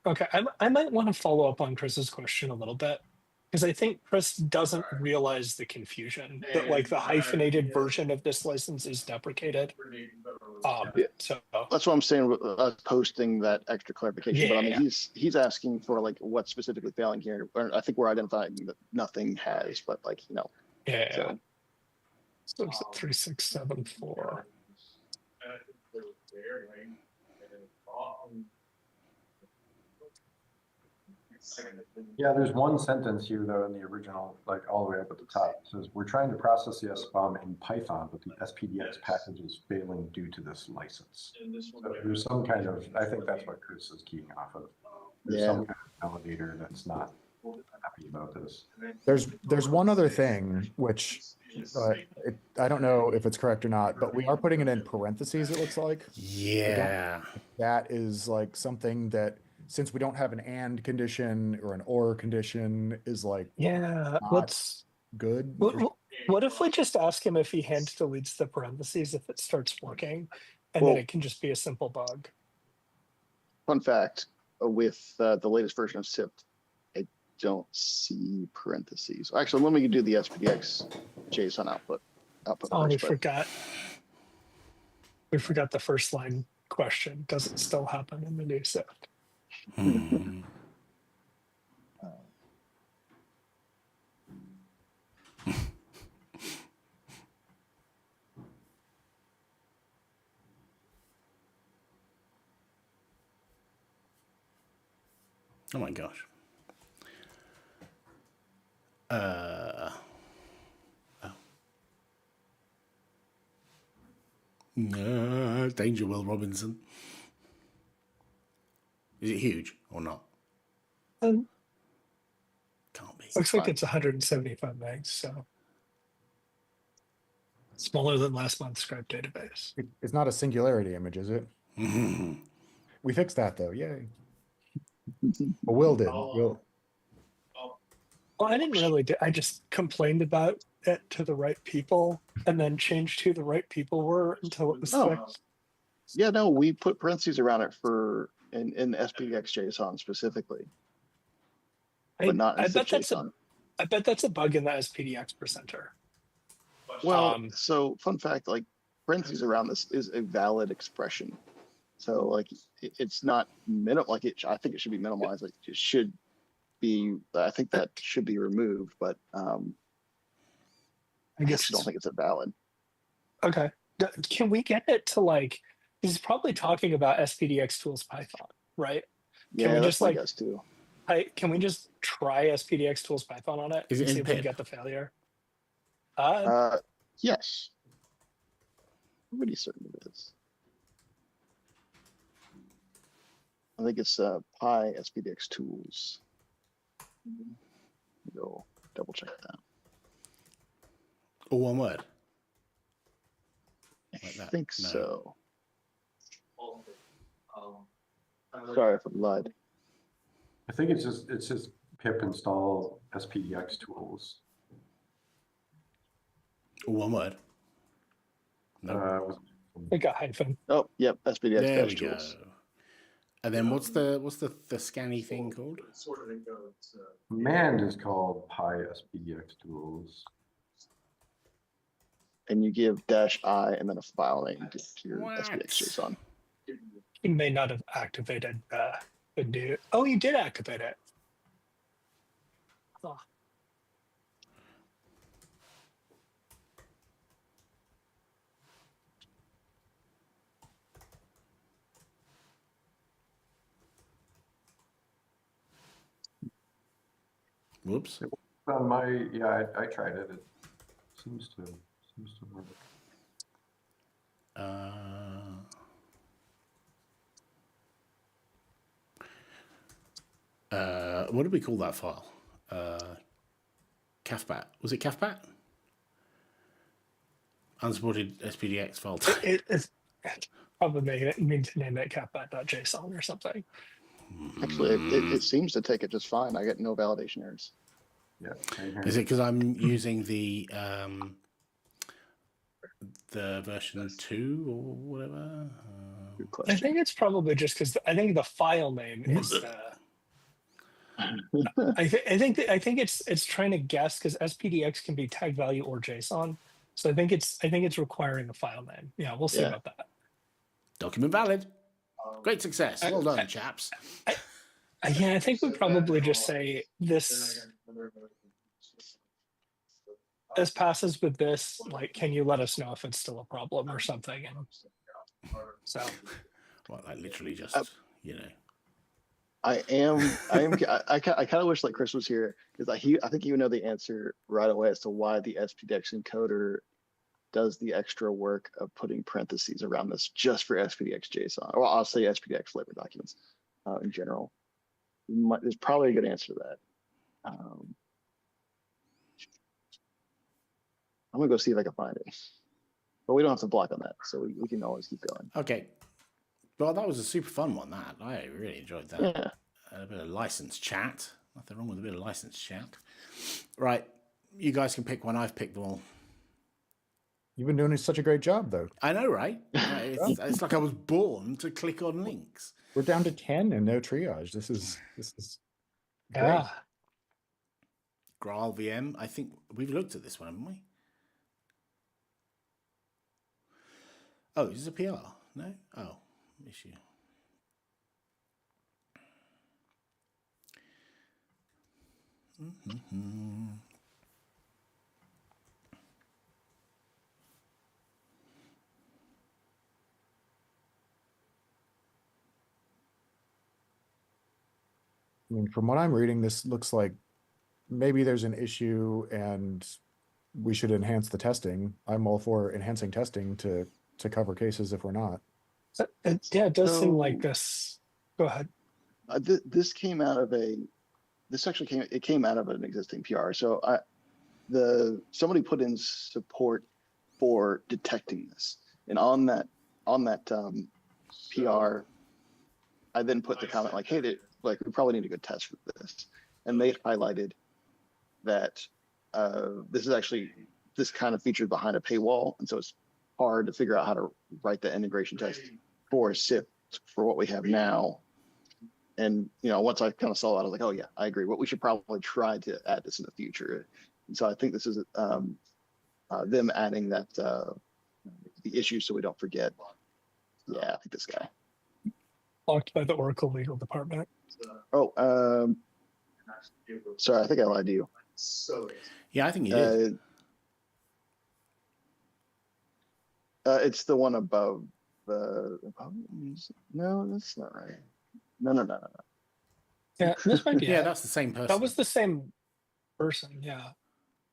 [SPEAKER 2] okay, I might want to follow up on Chris's question a little bit, because I think Chris doesn't realize the confusion that like the hyphenated version of this license is deprecated. So
[SPEAKER 3] that's what I'm saying with posting that extra clarification. But I mean, he's asking for like what's specifically failing here. Or I think we're identifying that nothing has, but like
[SPEAKER 2] yeah. So it's 3674.
[SPEAKER 5] Yeah, there's one sentence here though in the original, like all the way up at the top. It says, we're trying to process the SBOM in Python, but the SPDX package is failing due to this license. So there's some kind of, I think that's what Chris is keying off of. There's some kind of validator that's not happy about this.
[SPEAKER 4] There's one other thing, which I don't know if it's correct or not, but we are putting it in parentheses, it looks like.
[SPEAKER 1] yeah.
[SPEAKER 4] That is like something that, since we don't have an and condition or an or condition, is like
[SPEAKER 2] let's
[SPEAKER 4] good.
[SPEAKER 2] What if we just ask him if he hand deletes the parentheses if it starts working, and then it can just be a simple bug?
[SPEAKER 3] Fun fact, with the latest version of Syft, I don't see parentheses. Actually, let me do the SPDX JSON output.
[SPEAKER 2] Oh, we forgot the first line question. Does it still happen in the new Syft?
[SPEAKER 1] Oh my gosh. No, danger, Will Robinson. Is it huge or not? Can't be.
[SPEAKER 2] Looks like it's 175 megs, so smaller than last month's Grype database.
[SPEAKER 4] It's not a singularity image, is it? We fixed that though, yay. Well, Will did.
[SPEAKER 2] Well, I didn't really do, I just complained about it to the right people and then changed who the right people were until it was
[SPEAKER 3] Oh.
[SPEAKER 2] fixed.
[SPEAKER 3] Yeah, no, we put parentheses around it in SPDX JSON specifically, but not in
[SPEAKER 2] I
[SPEAKER 3] Syft
[SPEAKER 2] bet that's
[SPEAKER 3] JSON.
[SPEAKER 2] I bet that's a bug in the SPDX presenter.
[SPEAKER 3] Well, so fun fact, like parentheses around this is a valid expression. So like it's not like I think it should be minimalized. Like it should be, I think that should be removed, but
[SPEAKER 2] I
[SPEAKER 3] I
[SPEAKER 2] guess
[SPEAKER 3] actually don't think it's a valid.
[SPEAKER 2] okay. Can we get it to like? He's probably talking about SPDX tools Python, right? Can
[SPEAKER 3] Yeah,
[SPEAKER 2] we
[SPEAKER 3] that's
[SPEAKER 2] just
[SPEAKER 3] my
[SPEAKER 2] like?
[SPEAKER 3] guess too.
[SPEAKER 2] Can we just try SPDX tools Python on it
[SPEAKER 1] Is
[SPEAKER 2] and
[SPEAKER 1] it
[SPEAKER 2] see
[SPEAKER 1] in
[SPEAKER 2] if we can
[SPEAKER 1] pip?
[SPEAKER 2] get the failure?
[SPEAKER 3] Yes. I'm pretty certain it is. I think it's Pi SPDX tools. Go double check that.
[SPEAKER 1] All one word.
[SPEAKER 3] I
[SPEAKER 1] Like that?
[SPEAKER 3] think
[SPEAKER 1] No.
[SPEAKER 3] so. Sorry if I lied.
[SPEAKER 5] I think it's just pip install SPDX tools.
[SPEAKER 1] All one word. No.
[SPEAKER 2] Like a hyphen.
[SPEAKER 3] Oh, yep, SPDX
[SPEAKER 1] There we
[SPEAKER 3] tools.
[SPEAKER 1] go. And then what's the scanny thing called?
[SPEAKER 5] Command is called Pi SPDX tools.
[SPEAKER 3] And you give -I and then a file name to your
[SPEAKER 1] What?
[SPEAKER 3] SPDX JSON.
[SPEAKER 2] He may not have activated the new. Oh, you did activate it. Oh.
[SPEAKER 1] Whoops.
[SPEAKER 5] On my, yeah, I tried it. It seems to work.
[SPEAKER 1] What did we call that file? CAFBAT. Was it CAFBAT? Unsupported SPDX file type.
[SPEAKER 2] It's probably mean to name it catbat.json or something.
[SPEAKER 3] Actually, it seems to take it just fine. I get no validation errors.
[SPEAKER 5] Yeah. Right here.
[SPEAKER 1] Is it because I'm using the version 2 or whatever?
[SPEAKER 3] Good
[SPEAKER 2] I
[SPEAKER 3] question.
[SPEAKER 2] think it's probably just because I think the file name is the. I think it's trying to guess because SPDX can be tag value or JSON, so I think it's requiring a file name. Yeah, we'll see
[SPEAKER 3] Yeah.
[SPEAKER 2] about that.
[SPEAKER 1] Document valid. Great success. Well done, chaps.
[SPEAKER 2] Yeah, I think we probably just say this passes with this. Like, can you let us know if it's still a problem or something? And so,
[SPEAKER 1] Well, like literally just
[SPEAKER 3] I kind of wish like Chris was here because I think he would know the answer right away as to why the SPDX encoder does the extra work of putting parentheses around this just for SPDX JSON, or I'll say SPDX flavor documents in general. There's probably a good answer to that. I'm gonna go see if I can find it, but we don't have to block on that, so we can always keep going.
[SPEAKER 1] Okay. Well, that was a super fun one. That I really enjoyed that.
[SPEAKER 3] Yeah.
[SPEAKER 1] A bit of license chat. Nothing wrong with a bit of license chat. Right. You guys can pick one. I've picked them all.
[SPEAKER 4] You've been doing such a great job, though.
[SPEAKER 1] I know, right? It's like I was born to click on links.
[SPEAKER 4] We're down to 10 and no triage. This is great.
[SPEAKER 2] yeah.
[SPEAKER 1] Graal VM. I think we've looked at this one, haven't we? Oh, is this a PR? No? Oh, issue.
[SPEAKER 4] I mean, from what I'm reading, this looks like maybe there's an issue and we should enhance the testing. I'm all for enhancing testing to cover cases if we're not.
[SPEAKER 2] Yeah, it does seem like
[SPEAKER 3] So-
[SPEAKER 2] this. Go ahead.
[SPEAKER 3] This came out of it came out of an existing PR. So somebody put in support for detecting this, and on that PR, I then put the comment like, hey, we probably need a good test for this, and they highlighted that this kind of feature behind a paywall, and so it's hard to figure out how to write the integration test for Syft for what we have now. And once I kind of saw that, I was like, oh yeah, I agree. What we should probably try to add this in the future. And so I think this is them adding that the issue so we don't forget. Yeah, I think this guy.
[SPEAKER 2] Blocked by the Oracle legal department.
[SPEAKER 3] Oh, sorry, I think I lied to you.
[SPEAKER 1] Yeah, I think you did.
[SPEAKER 3] It's the one above the. No, that's not right. No.
[SPEAKER 2] Yeah, this might be.
[SPEAKER 1] Yeah, that's the same person.
[SPEAKER 2] That was the same person. Yeah.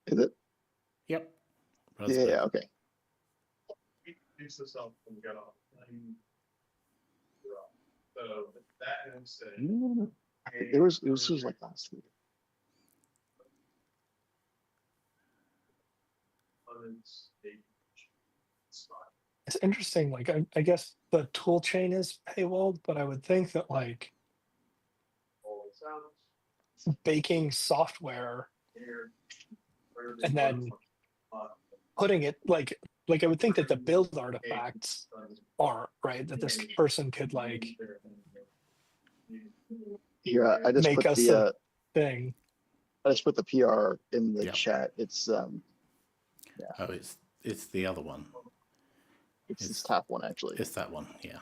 [SPEAKER 3] Is it?
[SPEAKER 1] Yep.
[SPEAKER 3] Yeah. Okay. It was like last week.
[SPEAKER 2] It's interesting. Like, I guess the tool chain is paywalled, but I would think that like baking software and then putting it like I would think that the build artifacts aren't, right, that this person could like
[SPEAKER 3] Here, I just
[SPEAKER 2] make
[SPEAKER 3] put
[SPEAKER 2] us
[SPEAKER 3] the
[SPEAKER 2] a thing.
[SPEAKER 3] I just put the PR in the
[SPEAKER 1] Yep.
[SPEAKER 3] chat. It's
[SPEAKER 1] Oh, it's the other one.
[SPEAKER 3] it's this top one actually.
[SPEAKER 1] It's that one. Yeah.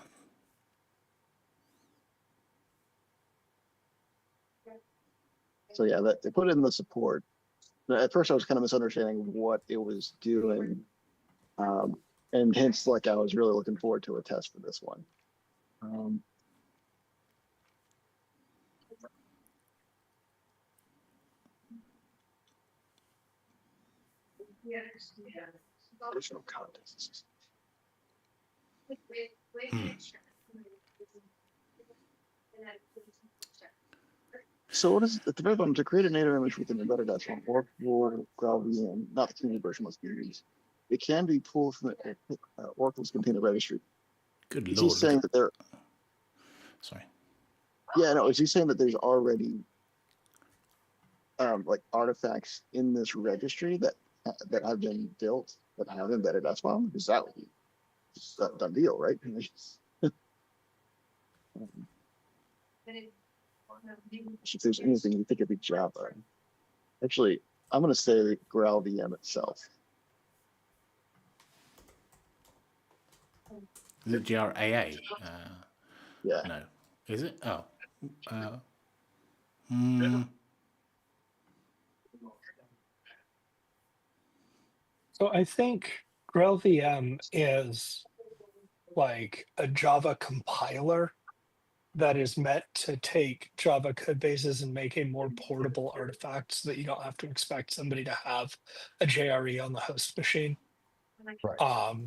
[SPEAKER 3] So yeah, that they put it in the support. At first, I was kind of misunderstanding what it was doing, and hence, like I was really looking forward to a test for this one. There's no context. So what is at the very bottom, to create a native image with an embedded platform or Grype VM, not the community version must be used. It can be pulled from the Oracle's container registry.
[SPEAKER 1] Good
[SPEAKER 3] Is
[SPEAKER 1] lord.
[SPEAKER 3] he saying that there?
[SPEAKER 1] Sorry.
[SPEAKER 3] Yeah, no. Is he saying that there's already like artifacts in this registry that have been built that have embedded SBOM? Because that would be just a done deal, right? If there's anything you think it'd be Java. Actually, I'm going to say Grype VM itself.
[SPEAKER 1] Is it GRAA?
[SPEAKER 3] Yeah.
[SPEAKER 1] No. Is it? Oh.
[SPEAKER 2] So I think Grype VM is like a Java compiler that is meant to take Java code bases and make a more portable artifact so that you don't have to expect somebody to have a JRE on the host machine.
[SPEAKER 4] Right.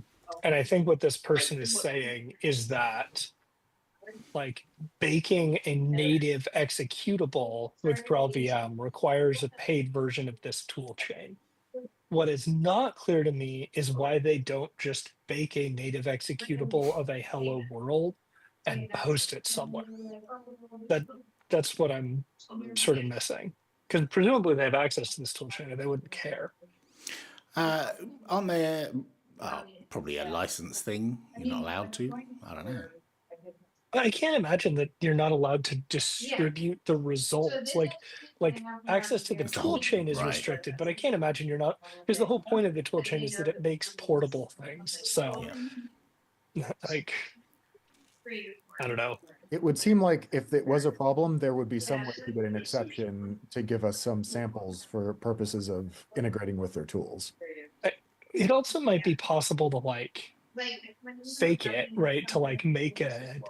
[SPEAKER 2] And I think what this person is saying is that like baking a native executable with Grype VM requires a paid version of this tool chain. What is not clear to me is why they don't just bake a native executable of a hello world and host it somewhere. That's what I'm sort of missing. Because presumably they have access to this tool chain and they wouldn't care.
[SPEAKER 1] Aren't there probably a license thing? You're not allowed to? I don't know.
[SPEAKER 2] I can't imagine that you're not allowed to distribute the results. Like access to the
[SPEAKER 1] That's the
[SPEAKER 2] tool
[SPEAKER 1] whole-
[SPEAKER 2] chain is
[SPEAKER 1] right.
[SPEAKER 2] restricted, but I can't imagine you're not, because the whole point of the tool chain is that it makes portable things. So like, I don't know.
[SPEAKER 4] It would seem like if it was a problem, there would be some way to get an exception to give us some samples for purposes of integrating with their tools.
[SPEAKER 2] It also might be possible to like fake it, right? To like make an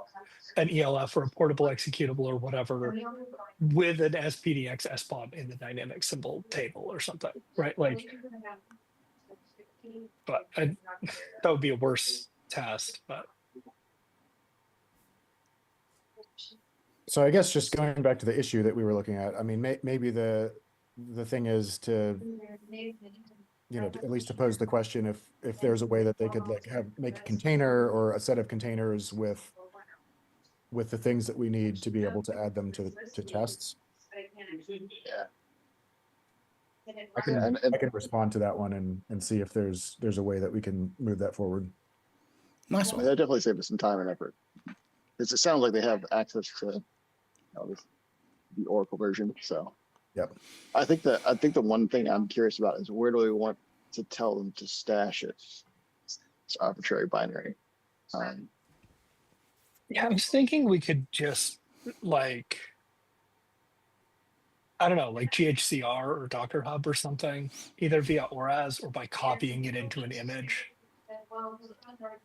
[SPEAKER 2] ELF or a portable executable or whatever with an SPDX SBOM in the dynamic symbol table or something, right? Like, but that would be a worse test, but.
[SPEAKER 4] So I guess just going back to the issue that we were looking at, I mean, maybe the thing is to, at least to pose the question if there's a way that they could like make a container or a set of containers with the things that we need to be able to add them to tests.
[SPEAKER 3] Yeah.
[SPEAKER 4] I can
[SPEAKER 3] And
[SPEAKER 4] I can respond to that one and see if there's a way that we can move that forward.
[SPEAKER 1] Nice
[SPEAKER 3] I
[SPEAKER 1] one.
[SPEAKER 3] mean, that definitely saved us some time and effort. Because it sounds like they have access to the Oracle version. So
[SPEAKER 4] Yep.
[SPEAKER 3] I think the one thing I'm curious about is where do we want to tell them to stash it? It's arbitrary binary.
[SPEAKER 2] Yeah, I was thinking we could just like, I don't know, like GHCR or Docker Hub or something, either via ORAS or by copying it into an image.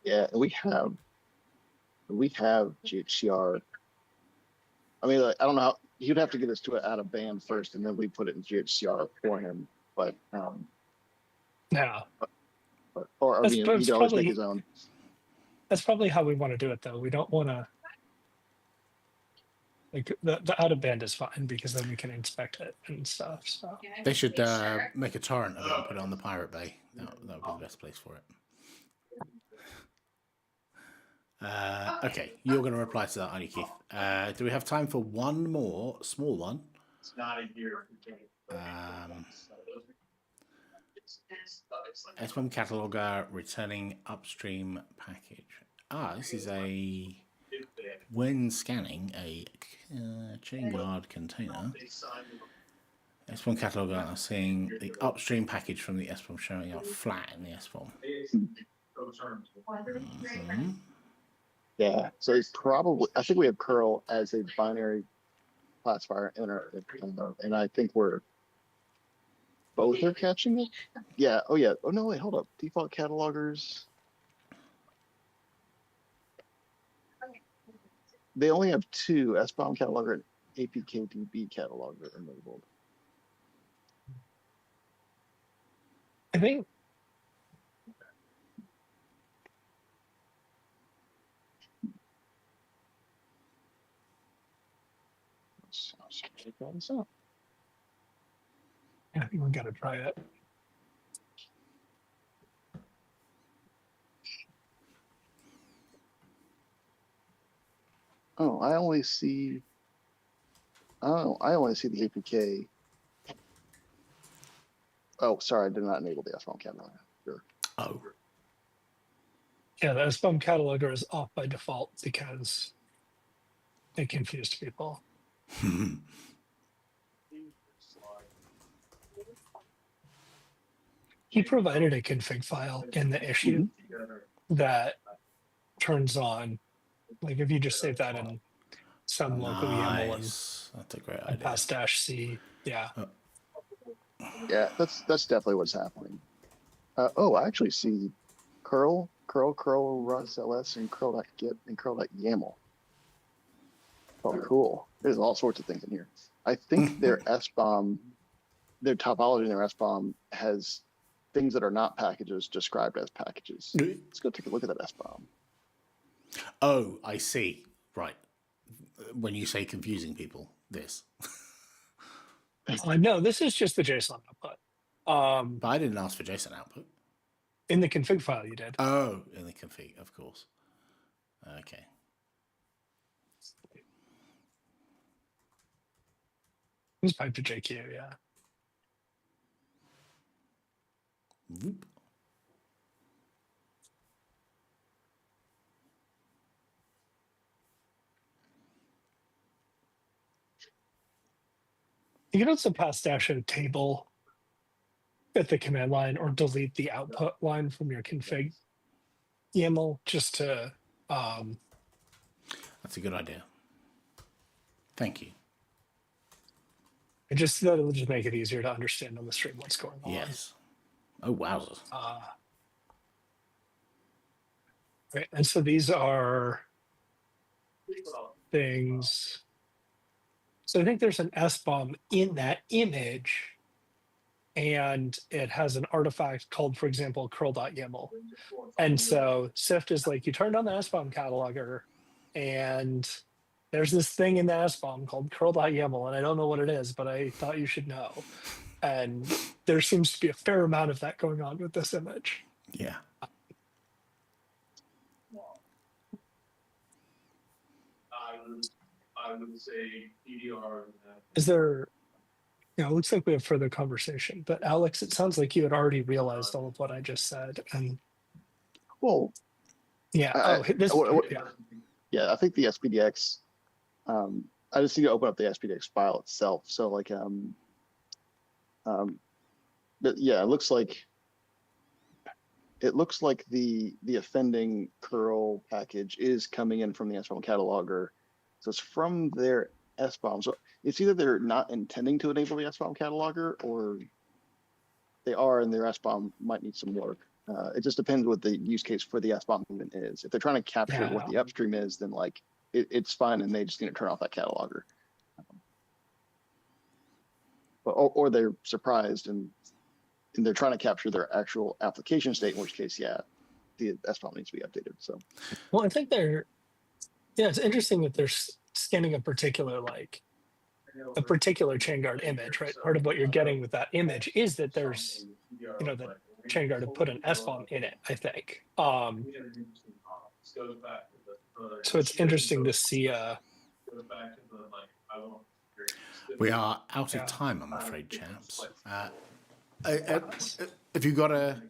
[SPEAKER 3] Yeah, we have GHCR. I mean, like, I don't know how he'd have to get us to it out of band first, and then we put it in GHCR for him. But
[SPEAKER 2] Yeah,
[SPEAKER 3] or I
[SPEAKER 2] that's,
[SPEAKER 3] mean, he
[SPEAKER 2] that's
[SPEAKER 3] can always make
[SPEAKER 2] probably
[SPEAKER 3] his own.
[SPEAKER 2] that's probably how we want to do it, though. We don't want to like the out of band is fine because then we can inspect it and stuff. So
[SPEAKER 1] They should make a torrent of it and put it on the Pirate Bay. That would be the best place for it. Okay, you're going to reply to that, aren't you, Keith? Do we have time for one more small one?
[SPEAKER 6] It's not a year.
[SPEAKER 1] S1 cataloger returning upstream package. This is a when scanning a chain guard container. S1 cataloger are seeing the upstream package from the SBOM showing up flat in the SBOM. Mm-hmm.
[SPEAKER 3] Yeah, so it's probably. I think we have curl as a binary classifier in our, and I think we're both are catching it. Yeah. Oh yeah. Oh no. Wait. Hold up. Default catalogers. They only have two SBOM cataloger and APKDB cataloger enabled.
[SPEAKER 2] I think I think we got to try it.
[SPEAKER 3] Oh, I only see. Oh, I only see the APK. Oh, sorry, I did not enable the SBOM cataloger. Sure.
[SPEAKER 1] Oh.
[SPEAKER 2] Yeah, the SBOM cataloger is off by default because it confused people. He provided a config file in the issue that turns on, like if you just save that in some local YAML
[SPEAKER 1] Nice. That's a great
[SPEAKER 2] and
[SPEAKER 1] idea.
[SPEAKER 2] pass -c, yeah.
[SPEAKER 3] Yeah, that's definitely what's happening. Oh, I actually see curl, rus ls, and curl.git and curl.yaml. Oh, cool. There's all sorts of things in here. I think their SBOM, their topology in their SBOM has things that are not packages described as packages. Let's go take a look at that SBOM.
[SPEAKER 1] Oh, I see. Right. When you say confusing people, this.
[SPEAKER 2] No, this is just the JSON output.
[SPEAKER 1] But I didn't ask for JSON output.
[SPEAKER 2] In the config file you did.
[SPEAKER 1] Oh, in the config, of course. Okay.
[SPEAKER 2] It was piped to JQ, yeah.
[SPEAKER 1] Whoop.
[SPEAKER 2] You can also pass -o table at the command line or delete the output line from your config YAML just to
[SPEAKER 1] That's a good idea. Thank you.
[SPEAKER 2] that'll just make it easier to understand on the stream what's going on.
[SPEAKER 1] Yes. Oh, wowzers.
[SPEAKER 2] Right, and so these are things. So I think there's an SBOM in that image, and it has an artifact called, for example, curl.yaml. And so Syft is like, you turned on the SBOM cataloger, and there's this thing in the SBOM called curl.yaml, and I don't know what it is, but I thought you should know. And there seems to be a fair amount of that going on with this image.
[SPEAKER 1] Yeah.
[SPEAKER 6] I would say DDR.
[SPEAKER 2] Is there Yeah, it looks like we have further conversation. But Alex, it sounds like you had already realized all of what I just said. And
[SPEAKER 3] Well,
[SPEAKER 2] yeah,
[SPEAKER 3] I,
[SPEAKER 2] this,
[SPEAKER 3] what-
[SPEAKER 2] yeah,
[SPEAKER 3] yeah, I think the SPDX. I just need to open up the SPDX file itself. So like, but yeah, it looks like the offending curl package is coming in from the SBOM cataloger. So it's from their SBOM. So it's either they're not intending to enable the SBOM cataloger, or they are and their SBOM might need some work. It just depends what the use case for the SBOM even is. If they're trying to capture what the upstream is, then like it's fine and they just need to turn off that cataloger. Or they're surprised and they're trying to capture their actual application state, in which case, yeah, the SBOM needs to be updated. So,
[SPEAKER 2] well, I think it's interesting that they're scanning a particular chain guard image, right? Part of what you're getting with that image is that there's, that chain guard have put an SBOM in it, I think. So it's interesting to see.
[SPEAKER 1] We are out of time, I'm afraid, chaps. Have you got a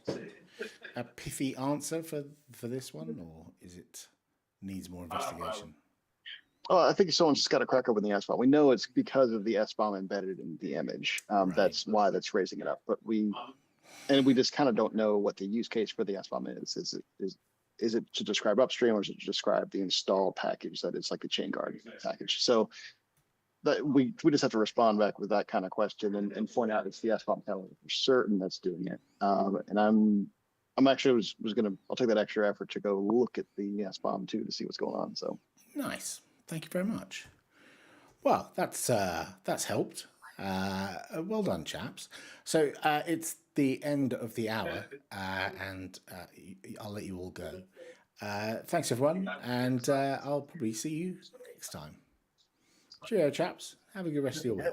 [SPEAKER 1] pithy answer for this one, or is it needs more investigation?
[SPEAKER 3] I think someone's just got to crack open the SBOM. We know it's because of the SBOM embedded in the image.
[SPEAKER 1] Right.
[SPEAKER 3] That's why that's raising it up. But we just kind of don't know what the use case for the SBOM is. Is it to describe upstream, or is it to describe the install package that is like the chain guard package? So that we just have to respond back with that kind of question and point out it's the SBOM catalog for certain that's doing it. And I'm actually I'll take that extra effort to go look at the SBOM too to see what's going on. So
[SPEAKER 1] nice. Thank you very much. Well, that's helped. Well done, chaps. So it's the end of the hour, and I'll let you all go. Thanks, everyone, and I'll probably see you next time. Cheerio, chaps. Have a good rest of your week.